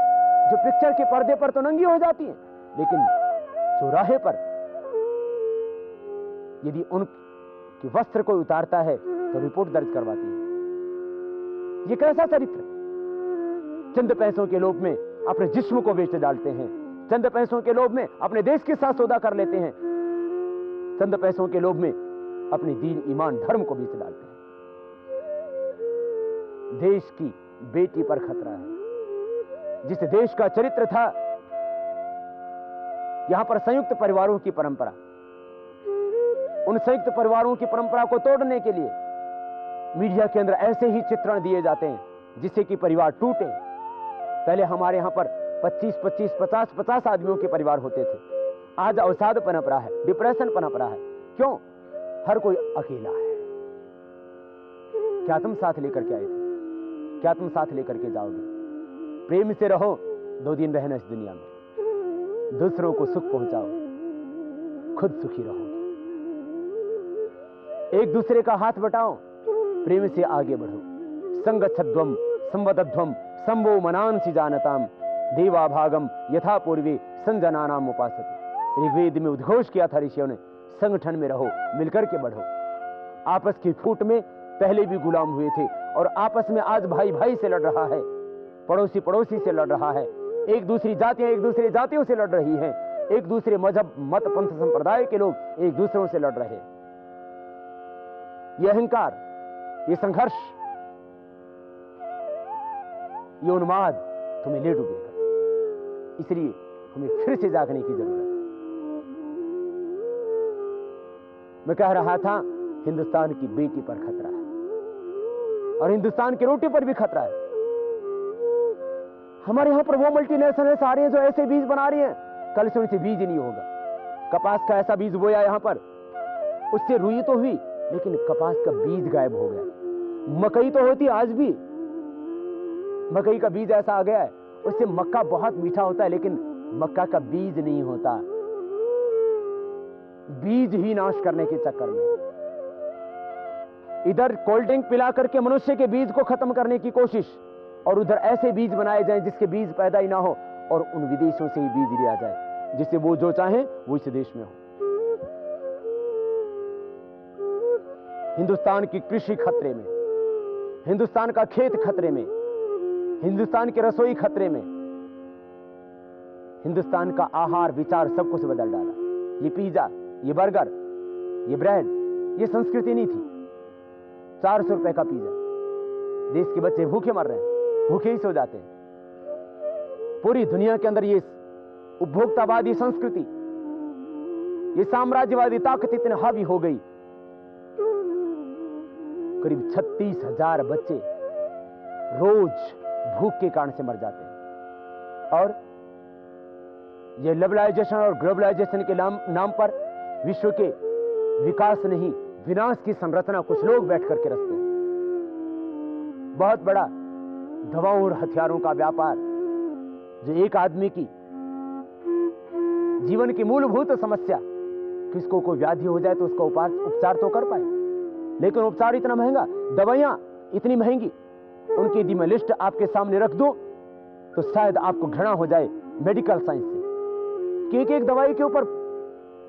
जो पिक्चर के पर्दे पर तो नंगी हो जाती हैं, लेकिन चौराहे पर यदि उनके वस्त्र को उतारता है तो रिपोर्ट दर्ज करवाती है। ये कैसा चरित्र? चंद पैसों के लोभ में अपने जिस्म को बेच डालते हैं, चंद पैसों के लोभ में अपने देश के साथ सौदा कर लेते हैं, चंद पैसों के लोभ में अपने दीन, ईमान, धर्म को बेच डालते हैं। देश की बेटी पर खतरा है। जिस देश का चरित्र था, यहां पर संयुक्त परिवारों की परंपरा, उन संयुक्त परिवारों की परंपरा को तोड़ने के लिए मीडिया के अंदर ऐसे ही चित्रण दिए जाते हैं जिससे कि परिवार टूटे। पहले हमारे यहां पर 25-25, 50-50 आदमियों के परिवार होते थे। आज अवसाद पनप रहा है, डिप्रेशन पनप रहा है। क्यों? हर कोई अकेला है। क्या तुम साथ लेकर के आए थे? क्या तुम साथ लेकर के जाओगे? प्रेम से रहो, 2 दिन रहना इस दुनिया में, दूसरों को सुख पहुंचाओ, खुद सुखी रहो। एक दूसरे का हाथ बटाओ, प्रेम से आगे बढ़ो। संगच्छध्वम संवदध्वम संभो मनांसि जानताम देवा भागम यथा पूर्वे संजनानाम उपासते। ऋग्वेद में उद्घोष किया था ऋषियों ने, संगठन में रहो, मिलकर के बढ़ो। आपस की फूट में पहले भी गुलाम हुए थे और आपस में आज भाई भाई से लड़ रहा है, पड़ोसी पड़ोसी से लड़ रहा है, एक दूसरी जातियां एक दूसरे जातियों से लड़ रही हैं, एक दूसरे मजहब, मत, पंथ, संप्रदाय के लोग एक दूसरों से लड़ रहे हैं। यह अहंकार, ये संघर्ष, ये उन्माद तुम्हें ले डूबेगा। इसलिए हमें फिर से जागने की जरूरत है। मैं कह रहा था हिंदुस्तान की बेटी पर खतरा है और हिंदुस्तान की रोटी पर भी खतरा है। हमारे यहां पर वो मल्टीनेशनल सारे हैं जो ऐसे बीज बना रही हैं, कल से उनसे बीज नहीं होगा। कपास का ऐसा बीज बोया यहां पर, उससे रुई तो हुई लेकिन कपास का बीज गायब हो गया। मकई तो होती आज भी, मकई का बीज ऐसा आ गया है, उससे मक्का बहुत मीठा होता है लेकिन मक्का का बीज नहीं होता। बीज ही नाश करने के चक्कर में इधर कोल्ड ड्रिंक पिला करके मनुष्य के बीज को खत्म करने की कोशिश, और उधर ऐसे बीज बनाए जाएं जिसके बीज पैदा ही ना हो, और उन विदेशों से ही बीज लिया जाए जिससे वो जो चाहे वो इस देश में हो। हिंदुस्तान की कृषि खतरे में, हिंदुस्तान का खेत खतरे में, हिंदुस्तान की रसोई खतरे में, हिंदुस्तान का आहार विचार सब कुछ बदल डाला। ये पिज्जा, ये बर्गर, ये ब्रेड, ये संस्कृति नहीं थी। 400 रुपए का पिज्जा, देश के बच्चे भूखे मर रहे हैं, भूखे ही सो जाते हैं। पूरी दुनिया के अंदर ये उपभोक्तावादी संस्कृति, ये साम्राज्यवादी ताकत इतनी हावी हो गई, करीब 36,000 बच्चे रोज भूख के कारण से मर जाते हैं। और ये ग्लोबलाइजेशन और ग्लोबलाइजेशन के नाम पर विश्व के विकास नहीं, विनाश की संरचना कुछ लोग बैठ करके रचते हैं। बहुत बड़ा दवाओं और हथियारों का व्यापार, जो एक आदमी की जीवन की मूलभूत समस्या, किसको कोई व्याधि हो जाए तो उसका उपचार तो कर पाए, लेकिन उपचार इतना महंगा, दवाइयां इतनी महंगी, उनकी यदि मैं लिस्ट आपके सामने रख दूं तो शायद आपको घृणा हो जाए मेडिकल साइंस से, कि एक दवाई के ऊपर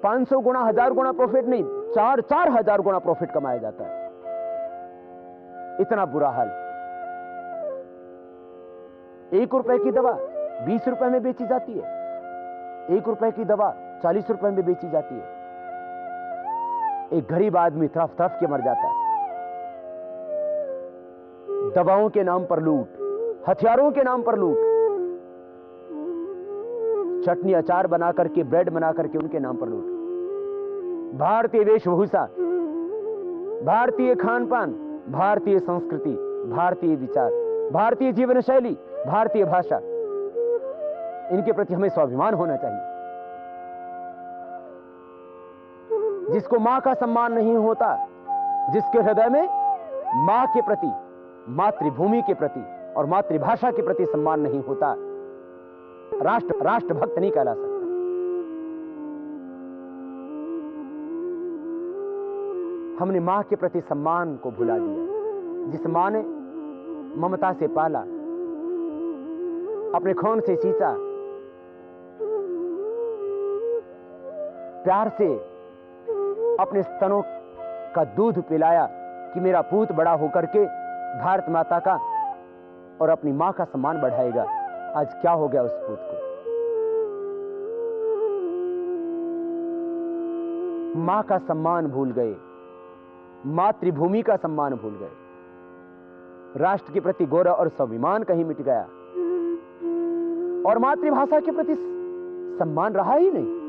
500 गुना, 1000 गुना प्रॉफिट नहीं, 4,000 गुना प्रॉफिट कमाया जाता है। इतना बुरा हाल। 1 रुपए की दवा 20 रुपए में बेची जाती है, 1 रुपए की दवा 40 रुपए में बेची जाती है। एक गरीब आदमी तरफ तरफ के मर जाता है। दवाओं के नाम पर लूट, हथियारों के नाम पर लूट, चटनी अचार बना करके, ब्रेड बना करके उनके नाम पर लूट। भारतीय वेशभूषा, भारतीय खान पान, भारतीय संस्कृति, भारतीय विचार, भारतीय जीवन शैली, भारतीय भाषा, इनके प्रति हमें स्वाभिमान होना चाहिए। जिसको मां का सम्मान नहीं होता, जिसके हृदय में मां के प्रति, मातृभूमि के प्रति और मातृभाषा के प्रति सम्मान नहीं होता, राष्ट्रभक्त नहीं कहला सकता। हमने मां के प्रति सम्मान को भुला दिया। जिस मां ने ममता से पाला, अपने खून से सींचा, प्यार से अपने स्तनों का दूध पिलाया कि मेरा पूत बड़ा होकर के भारत माता का और अपनी मां का सम्मान बढ़ाएगा, आज क्या हो गया उस पूत को? मां का सम्मान भूल गए, मातृभूमि का सम्मान भूल गए, राष्ट्र के प्रति गौरव और स्वाभिमान कहीं मिट गया और मातृभाषा के प्रति सम्मान रहा ही नहीं।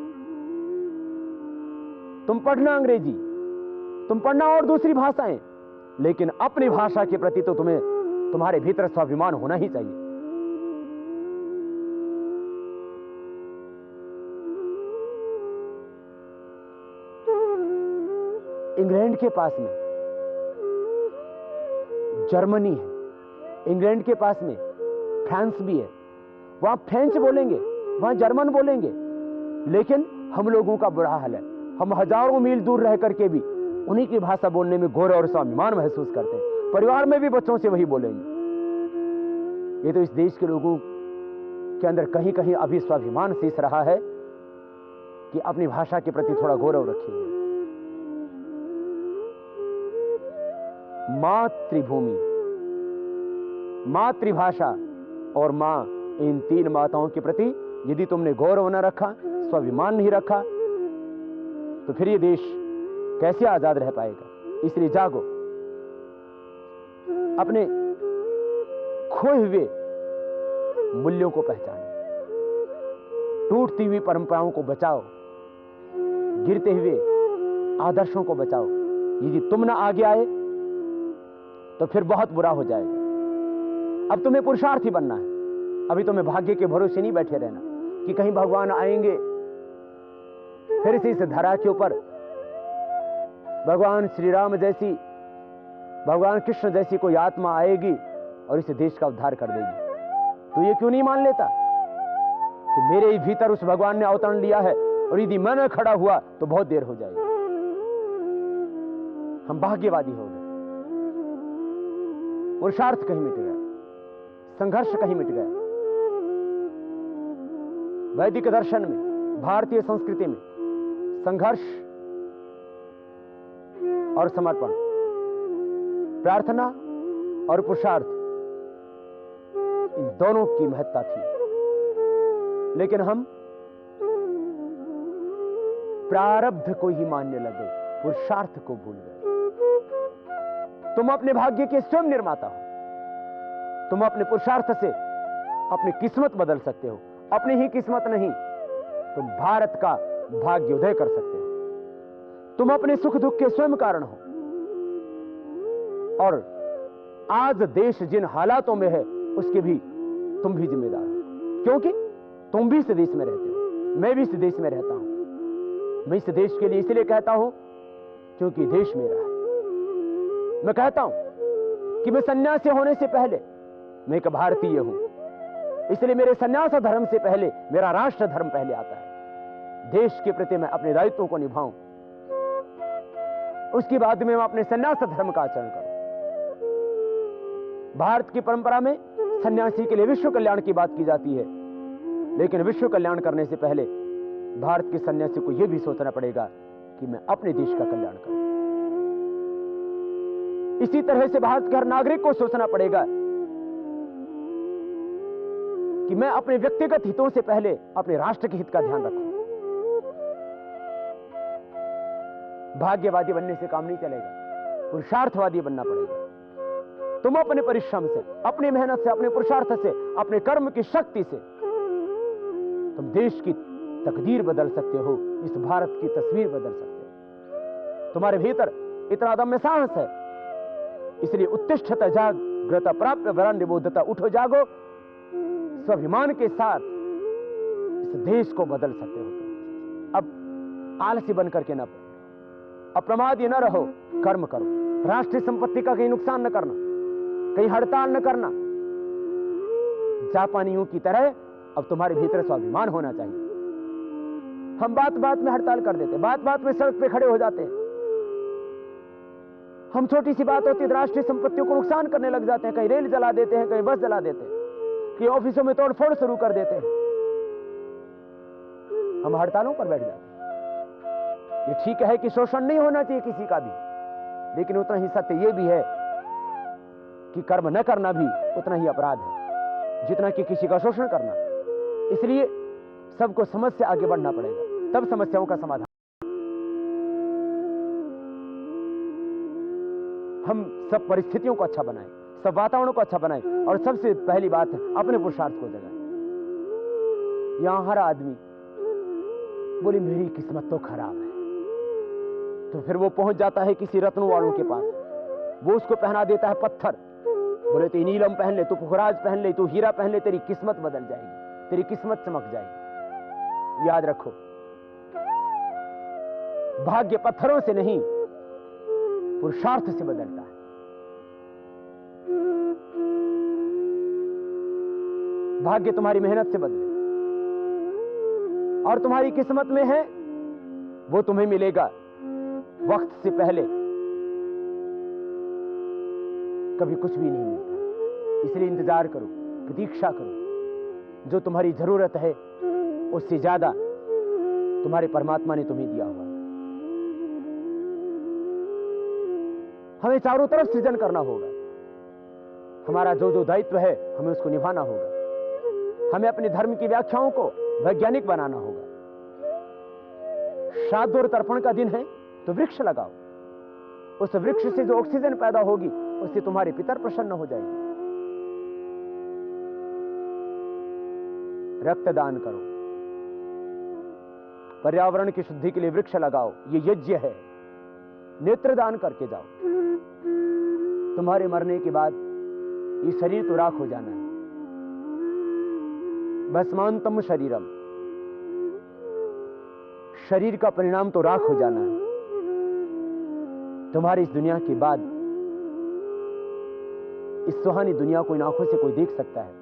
तुम पढ़ना अंग्रेजी, तुम पढ़ना और दूसरी भाषाएं, लेकिन अपनी भाषा के प्रति तो तुम्हें तुम्हारे भीतर स्वाभिमान होना ही चाहिए। इंग्लैंड के पास में जर्मनी है, इंग्लैंड के पास में फ्रांस भी है। वहां फ्रेंच बोलेंगे, वहां जर्मन बोलेंगे, लेकिन हम लोगों का बुरा हाल है। हम हजारों मील दूर रह करके भी उन्हीं की भाषा बोलने में गौरव और स्वाभिमान महसूस करते हैं। परिवार में भी बच्चों से वही बोलेंगे। ये तो इस देश के लोगों के अंदर कहीं कहीं अभी स्वाभिमान शेष रहा है कि अपनी भाषा के प्रति थोड़ा गौरव रखिए। मातृभूमि, मातृभाषा और मां, इन तीन माताओं के प्रति यदि तुमने गौरव न रखा, स्वाभिमान नहीं रखा, तो फिर ये देश कैसे आजाद रह पाएगा? इसलिए जागो, अपने खोए हुए मूल्यों को पहचानो, टूटती हुई परंपराओं को बचाओ, गिरते हुए आदर्शों को बचाओ। यदि तुम ना आगे आए तो फिर बहुत बुरा हो जाएगा। अब तुम्हें पुरुषार्थी बनना है। अभी तुम्हें भाग्य के भरोसे नहीं बैठे रहना कि कहीं भगवान आएंगे, फिर से इस धरा के ऊपर भगवान श्री राम जैसी, भगवान कृष्ण जैसी कोई आत्मा आएगी और इस देश का उद्धार कर देगी। तो ये क्यों नहीं मान लेता कि मेरे ही भीतर उस भगवान ने अवतरण लिया है और यदि मैं न खड़ा हुआ तो बहुत देर हो जाएगी। हम भाग्यवादी हो गए। पुरुषार्थ कहीं मिट गया, संघर्ष कहीं मिट गया। वैदिक दर्शन में, भारतीय संस्कृति में संघर्ष और समर्पण, प्रार्थना और पुरुषार्थ, इन दोनों की महत्ता थी। लेकिन हम प्रारब्ध को ही मानने लगे, पुरुषार्थ को भूल गए। तुम अपने भाग्य के स्वयं निर्माता हो। तुम अपने पुरुषार्थ से अपनी किस्मत बदल सकते हो। अपनी ही किस्मत नहीं, तुम भारत का भाग्योदय कर सकते हो। तुम अपने सुख दुख के स्वयं कारण हो। और आज देश जिन हालातों में है उसके भी तुम भी जिम्मेदार हो, क्योंकि तुम भी इस देश में रहते हो, मैं भी इस देश में रहता हूं। मैं इस देश के लिए इसलिए कहता हूं क्योंकि देश मेरा है। मैं कहता हूं कि मैं सन्यासी होने से पहले मैं एक भारतीय हूं, इसलिए मेरे सन्यास धर्म से पहले मेरा राष्ट्र धर्म पहले आता है। देश के प्रति मैं अपने दायित्वों को निभाऊं, उसके बाद में मैं अपने सन्यास धर्म का आचरण करूं। भारत की परंपरा में सन्यासी के लिए विश्व कल्याण की बात की जाती है, लेकिन विश्व कल्याण करने से पहले भारत के सन्यासी को यह भी सोचना पड़ेगा कि मैं अपने देश का कल्याण करूं। इसी तरह से भारत के हर नागरिक को सोचना पड़ेगा कि मैं अपने व्यक्तिगत हितों से पहले अपने राष्ट्र के हित का ध्यान रखूं। भाग्यवादी बनने से काम नहीं चलेगा, पुरुषार्थवादी बनना पड़ेगा। तुम अपने परिश्रम से, अपनी मेहनत से, अपने पुरुषार्थ से, अपने कर्म की शक्ति से तुम देश की तकदीर बदल सकते हो, इस भारत की तस्वीर बदल सकते हो। तुम्हारे भीतर इतना अदम्य साहस है, इसलिए उत्तिष्ठत जाग्रत प्राप्य वरण निबोधता, उठो जागो, स्वाभिमान के साथ इस देश को बदल सकते हो तुम। अब आलसी बन करके न पड़ो, अप्रमादी न रहो, कर्म करो, राष्ट्रीय संपत्ति का कहीं नुकसान न करना, कहीं हड़ताल न करना। जापानियों की तरह अब तुम्हारे भीतर स्वाभिमान होना चाहिए। हम बात बात में हड़ताल कर देते, बात बात में सड़क पे खड़े हो जाते हैं। हम छोटी सी बात होती है राष्ट्रीय संपत्तियों को नुकसान करने लग जाते हैं, कहीं रेल जला देते हैं, कहीं बस जला देते हैं, कि ऑफिसों में तोड़फोड़ शुरू कर देते हैं। हम हड़तालों पर बैठ जाते हैं। ये ठीक है कि शोषण नहीं होना चाहिए किसी का भी, लेकिन उतना ही सत्य यह भी है कि कर्म न करना भी उतना ही अपराध है जितना कि किसी का शोषण करना। इसलिए सबको समझ से आगे बढ़ना पड़ेगा, तब समस्याओं का समाधान। हम सब परिस्थितियों को अच्छा बनाएं, सब वातावरण को अच्छा बनाएं, और सबसे पहली बात है अपने पुरुषार्थ को जगाएं। यहां हर आदमी बोले मेरी किस्मत तो खराब है, तो फिर वो पहुंच जाता है किसी रत्नों वालों के पास, वो उसको पहना देता है पत्थर, बोले तू नीलम पहन ले, तू पुखराज पहन ले, तू हीरा पहन ले, तेरी किस्मत बदल जाएगी, तेरी किस्मत चमक जाएगी। याद रखो, भाग्य पत्थरों से नहीं पुरुषार्थ से बदलता है। भाग्य तुम्हारी मेहनत से बदले, और तुम्हारी किस्मत में है वो तुम्हें मिलेगा वक्त से पहले कभी कुछ भी नहीं मिलता। इसलिए इंतजार करो, प्रतीक्षा करो, जो तुम्हारी जरूरत है उससे ज्यादा तुम्हारे परमात्मा ने तुम्हें दिया हुआ। हमें चारों तरफ सृजन करना होगा। हमारा जो जो दायित्व है हमें उसको निभाना होगा। हमें अपने धर्म की व्याख्याओं को वैज्ञानिक बनाना होगा। श्राद्ध और तर्पण का दिन है तो वृक्ष लगाओ, उस वृक्ष से जो ऑक्सीजन पैदा होगी उससे तुम्हारे पितर प्रसन्न हो जाएंगे। रक्तदान करो, पर्यावरण की शुद्धि के लिए वृक्ष लगाओ, ये यज्ञ है। नेत्रदान करके जाओ, तुम्हारे मरने के बाद ये शरीर तो राख हो जाना है। भस्मांतम शरीरम, शरीर का परिणाम तो राख हो जाना है। तुम्हारी इस दुनिया के बाद इस सुहानी दुनिया को इन आंखों से कोई देख सकता है।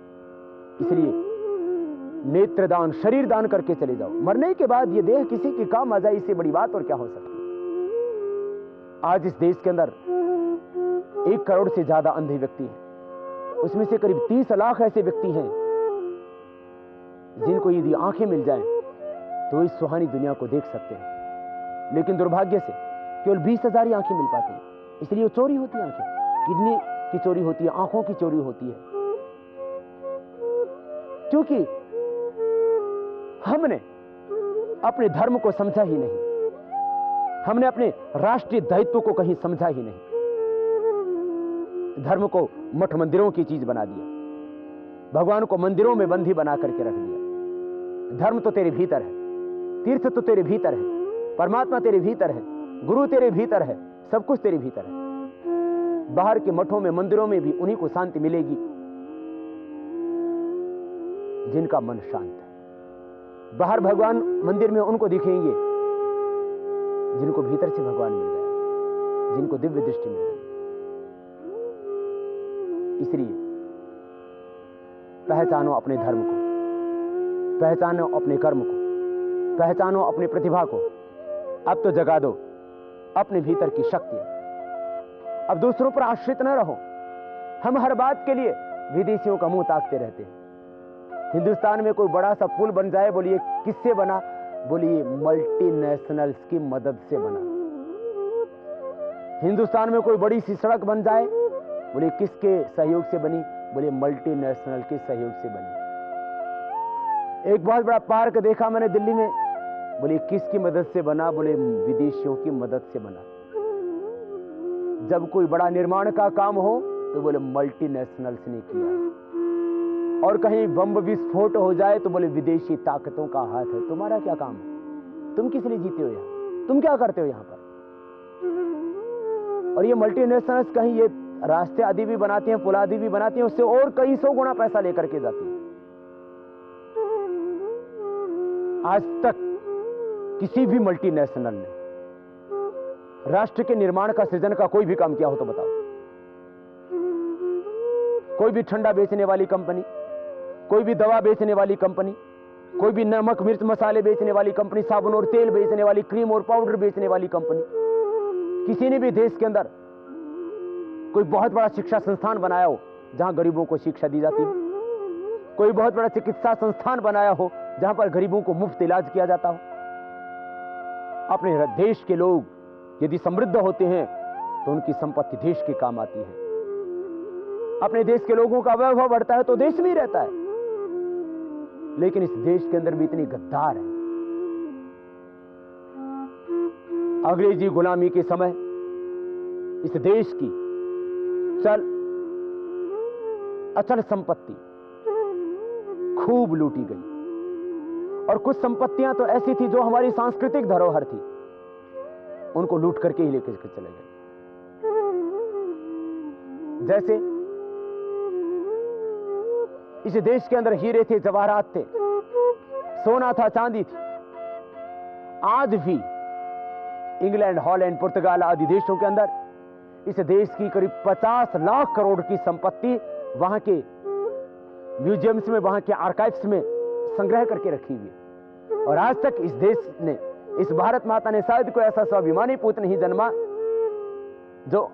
इसलिए नेत्रदान, शरीर दान करके चले जाओ। मरने के बाद ये देह किसी की काम आ जाए, इससे बड़ी बात और क्या हो सकती है। आज इस देश के अंदर 1 करोड़ से ज्यादा अंधे व्यक्ति हैं। उसमें से करीब 30 लाख ऐसे व्यक्ति हैं जिनको यदि आंखें मिल जाएं तो इस सुहानी दुनिया को देख सकते हैं। लेकिन दुर्भाग्य से केवल 20,000 ही आंखें मिल पाती हैं। इसलिए चोरी होती है, आंखें, किडनी की चोरी होती है, आंखों की चोरी होती है, क्योंकि हमने अपने धर्म को समझा ही नहीं, हमने अपने राष्ट्रीय दायित्व को कहीं समझा ही नहीं। धर्म को मठ मंदिरों की चीज बना दिया, भगवान को मंदिरों में बंदी बना करके रख दिया। धर्म तो तेरे भीतर है, तीर्थ तो तेरे भीतर है, परमात्मा तेरे भीतर है, गुरु तेरे भीतर है, सब कुछ तेरे भीतर है। बाहर के मठों में, मंदिरों में भी उन्हीं को शांति मिलेगी जिनका मन शांत है। बाहर भगवान मंदिर में उनको दिखेंगे जिनको भीतर से भगवान मिल गया, जिनको दिव्य दृष्टि मिल गई। इसलिए पहचानो अपने धर्म को, पहचानो अपने कर्म को, पहचानो अपनी प्रतिभा को। अब तो जगा दो अपने भीतर की शक्तियां। अब दूसरों पर आश्रित न रहो। हम हर बात के लिए विदेशियों का मुंह ताकते रहते हैं। हिंदुस्तान में कोई बड़ा सा पुल बन जाए, बोलिए किससे बना? बोलिए मल्टीनेशनल्स की मदद से बना। हिंदुस्तान में कोई बड़ी सी सड़क बन जाए, बोलिए किसके सहयोग से बनी? बोलिए मल्टीनेशनल के सहयोग से बनी। एक बहुत बड़ा पार्क देखा मैंने दिल्ली में। बोले किसकी मदद से बना? बोले विदेशियों की मदद से बना। जब कोई बड़ा निर्माण का काम हो तो बोले मल्टीनेशनल्स ने किया, और कहीं बम विस्फोट हो जाए तो बोले विदेशी ताकतों का हाथ है। तुम्हारा क्या काम है? तुम किस लिए जीते हो यहां? तुम क्या करते हो यहां पर? और ये मल्टीनेशनल्स कहीं ये रास्ते आदि भी बनाती हैं, पुल आदि भी बनाती हैं, उससे और कई 100 गुना पैसा लेकर के जाती हैं। आज तक किसी भी मल्टीनेशनल ने राष्ट्र के निर्माण का, सृजन का कोई भी काम किया हो तो बताओ। कोई भी ठंडा बेचने वाली कंपनी, कोई भी दवा बेचने वाली कंपनी, कोई भी नमक मिर्च मसाले बेचने वाली कंपनी, साबुन और तेल बेचने वाली, क्रीम और पाउडर बेचने वाली कंपनी, किसी ने भी देश के अंदर कोई बहुत बड़ा शिक्षा संस्थान बनाया हो जहां गरीबों को शिक्षा दी जाती हो, कोई बहुत बड़ा चिकित्सा संस्थान बनाया हो जहां पर गरीबों को मुफ्त इलाज किया जाता हो। अपने देश के लोग यदि समृद्ध होते हैं तो उनकी संपत्ति देश के काम आती है। अपने देश के लोगों का वैभव बढ़ता है तो देश में ही रहता है। लेकिन इस देश के अंदर भी इतनी गद्दार है। अंग्रेजी गुलामी के समय इस देश की अचल संपत्ति खूब लूटी गई, और कुछ संपत्तियां तो ऐसी थी जो हमारी सांस्कृतिक धरोहर थी, उनको लूट करके ही लेकर चले गए। जैसे इस देश के अंदर हीरे थे, जवाहरात थे, सोना था, चांदी थी। आज भी इंग्लैंड, हॉलैंड, पुर्तगाल आदि देशों के अंदर इस देश की करीब 50 लाख करोड़ की संपत्ति वहां के म्यूजियम्स में, वहां के आर्काइव्स में संग्रह करके रखी हुई है। और आज तक इस देश ने, इस भारत माता ने शायद कोई ऐसा स्वाभिमानी पुत्र नहीं जन्मा जो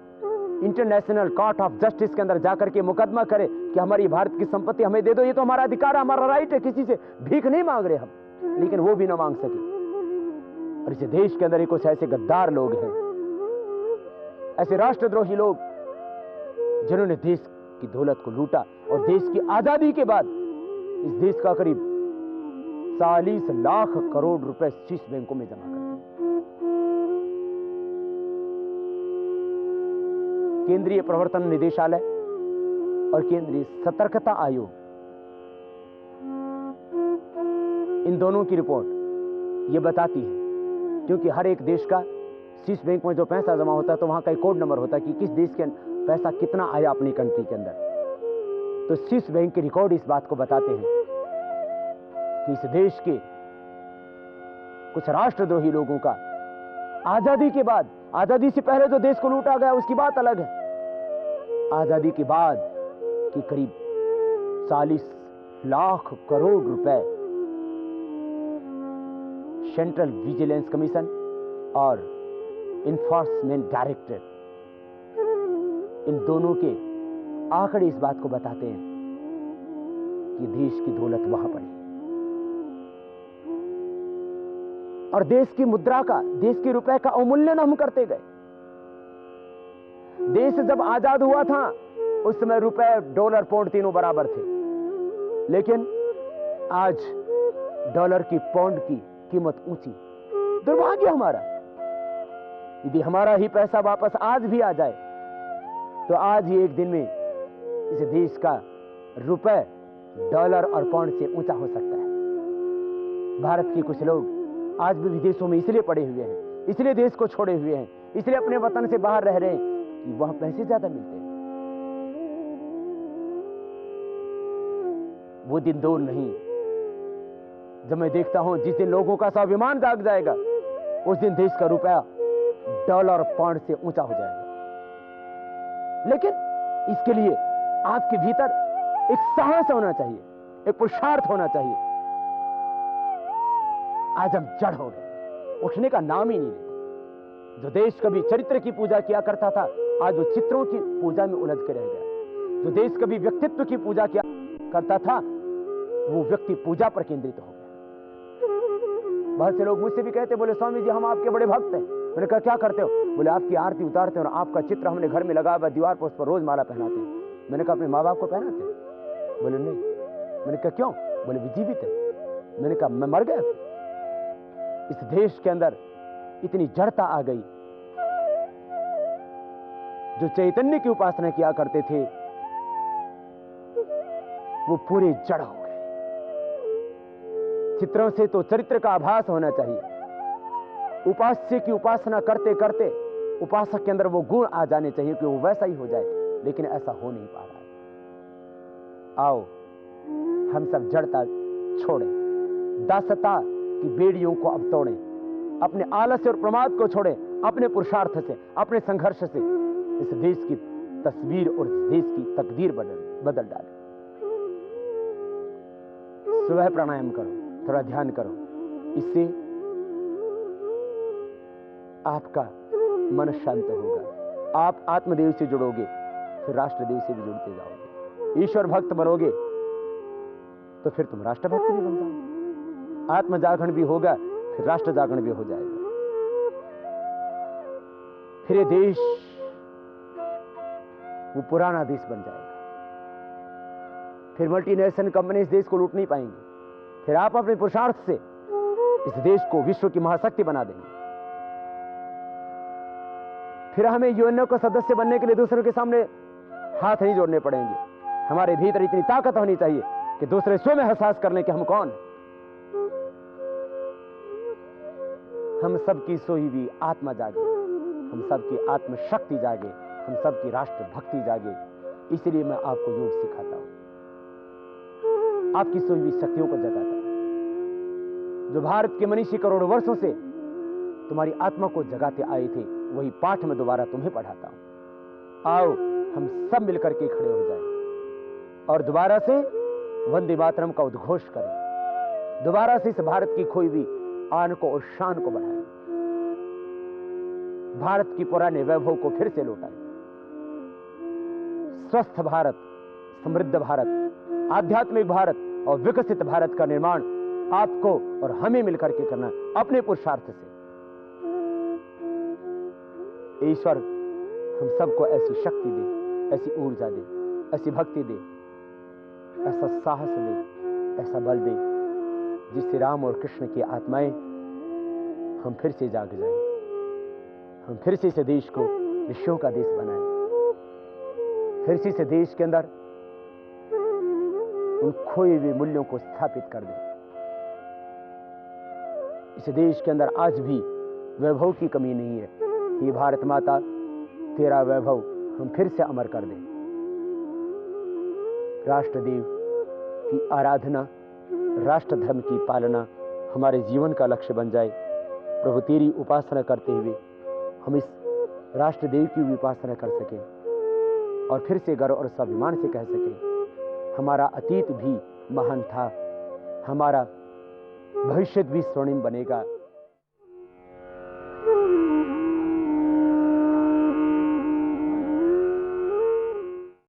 इंटरनेशनल कोर्ट ऑफ जस्टिस के अंदर जाकर के मुकदमा करे कि हमारी भारत की संपत्ति हमें दे दो, ये तो हमारा अधिकार है, हमारा राइट है, किसी से भीख नहीं मांग रहे हम। लेकिन वो भी ना मांग सके। और इस देश के अंदर कुछ ऐसे गद्दार लोग हैं, ऐसे राष्ट्रद्रोही लोग जिन्होंने देश की दौलत को लूटा, और देश की आजादी के बाद इस देश का करीब 40 लाख करोड़ रुपए स्विस बैंकों में जमा कर दिए। केंद्रीय प्रवर्तन निदेशालय और केंद्रीय सतर्कता आयोग, इन दोनों की रिपोर्ट यह बताती है, क्योंकि हर एक देश का स्विस बैंक में जो पैसा जमा होता है तो वहां का एक कोड नंबर होता है कि किस देश के पैसा कितना आया अपनी कंट्री के अंदर। तो स्विस बैंक के रिकॉर्ड इस बात को बताते हैं कि इस देश के कुछ राष्ट्रद्रोही लोगों का आजादी के बाद, आजादी से पहले जो देश को लूटा गया उसकी बात अलग है, आजादी के बाद की करीब 40 लाख करोड़ रुपए सेंट्रल विजिलेंस कमीशन और इन्फोर्समेंट डायरेक्टरेट, इन दोनों के आंकड़े इस बात को बताते हैं कि देश की दौलत वहां पड़ी, और देश की मुद्रा का, देश के रुपए का अवमूल्यन हम करते गए। देश जब आजाद हुआ था उस समय रुपए, डॉलर, पाउंड तीनों बराबर थे, लेकिन आज डॉलर की, पाउंड की कीमत ऊंची। दुर्भाग्य हमारा, यदि हमारा ही पैसा वापस आज भी आ जाए तो आज ही एक दिन में इस देश का रुपए डॉलर और पाउंड से ऊंचा हो सकता है। भारत के कुछ लोग आज भी विदेशों में इसलिए पड़े हुए हैं, इसलिए देश को छोड़े हुए हैं, इसलिए अपने वतन से बाहर रह रहे हैं कि वहां पैसे ज्यादा मिलते हैं। वो दिन दूर नहीं जब मैं देखता हूं, जिस दिन लोगों का स्वाभिमान जाग जाएगा उस दिन देश का रुपया डॉलर पाउंड से ऊंचा हो जाएगा। लेकिन इसके लिए आपके भीतर एक साहस होना चाहिए, एक पुरुषार्थ होना चाहिए। आज हम जड़ हो गए, उठने का नाम ही नहीं लेते। जो देश कभी चरित्र की पूजा किया करता था आज वो चित्रों की पूजा में उलझ के रह गया। जो देश कभी व्यक्तित्व की पूजा किया करता था वो व्यक्ति पूजा पर केंद्रित हो गया। बहुत से लोग मुझसे भी कहते, बोले स्वामी जी हम आपके बड़े भक्त हैं। मैंने कहा क्या करते हो? बोले आपकी आरती उतारते हैं और आपका चित्र हमने घर में लगाया हुआ दीवार पर, उस पर रोज माला पहनाते हैं। मैंने कहा अपने माँ बाप को पहनाते हैं? बोले नहीं। मैंने कहा क्यों? बोले जीवित है। मैंने कहा मैं मर गया था। इस देश के अंदर इतनी जड़ता आ गई, जो चैतन्य की उपासना किया करते थे वो पूरे जड़ हो गए। चित्रों से तो चरित्र का आभास होना चाहिए। उपास्य की उपासना करते करते उपासक के अंदर वो गुण आ जाने चाहिए कि वो वैसा ही हो जाए, लेकिन ऐसा हो नहीं पा रहा है। आओ हम सब जड़ता छोड़ें, दासता की बेड़ियों को अब तोड़ें, अपने आलस्य और प्रमाद को छोड़ें, अपने पुरुषार्थ से, अपने संघर्ष से इस देश की तस्वीर और इस देश की तकदीर बदल डालें। सुबह प्राणायाम करो, थोड़ा ध्यान करो, इससे आपका मन शांत होगा। आप आत्मदेव से जुड़ोगे, फिर राष्ट्रदेव से भी जुड़ते जाओगे। ईश्वर भक्त बनोगे तो फिर तुम राष्ट्र भक्त भी बन जाओगे। आत्म जागरण भी होगा, फिर राष्ट्र जागरण भी हो जाएगा। फिर ये देश वो पुराना देश बन जाएगा। फिर मल्टीनेशनल कंपनी इस देश को लूट नहीं पाएंगी। फिर आप अपने पुरुषार्थ से इस देश को विश्व की महाशक्ति बना देंगे। फिर हमें यूएनओ का सदस्य बनने के लिए दूसरों के सामने हाथ नहीं जोड़ने पड़ेंगे। हमारे भीतर इतनी ताकत होनी चाहिए कि दूसरे स्वयं एहसास कर लें कि हम कौन। हम सबकी सोई हुई आत्मा जागे, हम सबकी आत्मशक्ति जागे, हम सबकी राष्ट्र भक्ति जागे। इसलिए मैं आपको योग सिखाता हूं, आपकी सोई हुई शक्तियों को जगाता हूं। जो भारत के मनीषी करोड़ों वर्षों से तुम्हारी आत्मा को जगाते आए थे, वही पाठ में दोबारा तुम्हें पढ़ाता हूं। आओ हम सब मिलकर के खड़े हो जाएं और दोबारा से वंदे मातरम का उद्घोष करें। दोबारा से इस भारत की खोई हुई आन को और शान को बढ़ाएं। भारत की पुराने वैभव को फिर से लौटाएं। स्वस्थ भारत, समृद्ध भारत, आध्यात्मिक भारत और विकसित भारत का निर्माण आपको और हमें मिलकर के करना, अपने पुरुषार्थ से। ईश्वर हम सबको ऐसी शक्ति दे, ऐसी ऊर्जा दे, ऐसी भक्ति दे, ऐसा साहस दे, ऐसा बल दे, जिससे राम और कृष्ण की आत्माएं हम फिर से जाग जाएं। हम फिर से इस देश को ऋषियों का देश बनाएं। फिर से इस देश के अंदर उन खोए हुए मूल्यों को स्थापित कर दें। इस देश के अंदर आज भी वैभव की कमी नहीं है। ये भारत माता, तेरा वैभव हम फिर से अमर कर दें। राष्ट्रदेव की आराधना, राष्ट्र धर्म की पालना हमारे जीवन का लक्ष्य बन जाए। प्रभु तेरी उपासना करते हुए हम इस राष्ट्रदेव की उपासना कर सकें और फिर से गर्व और स्वाभिमान से कह सकें, हमारा अतीत भी महान था, हमारा भविष्य भी स्वर्णिम बनेगा।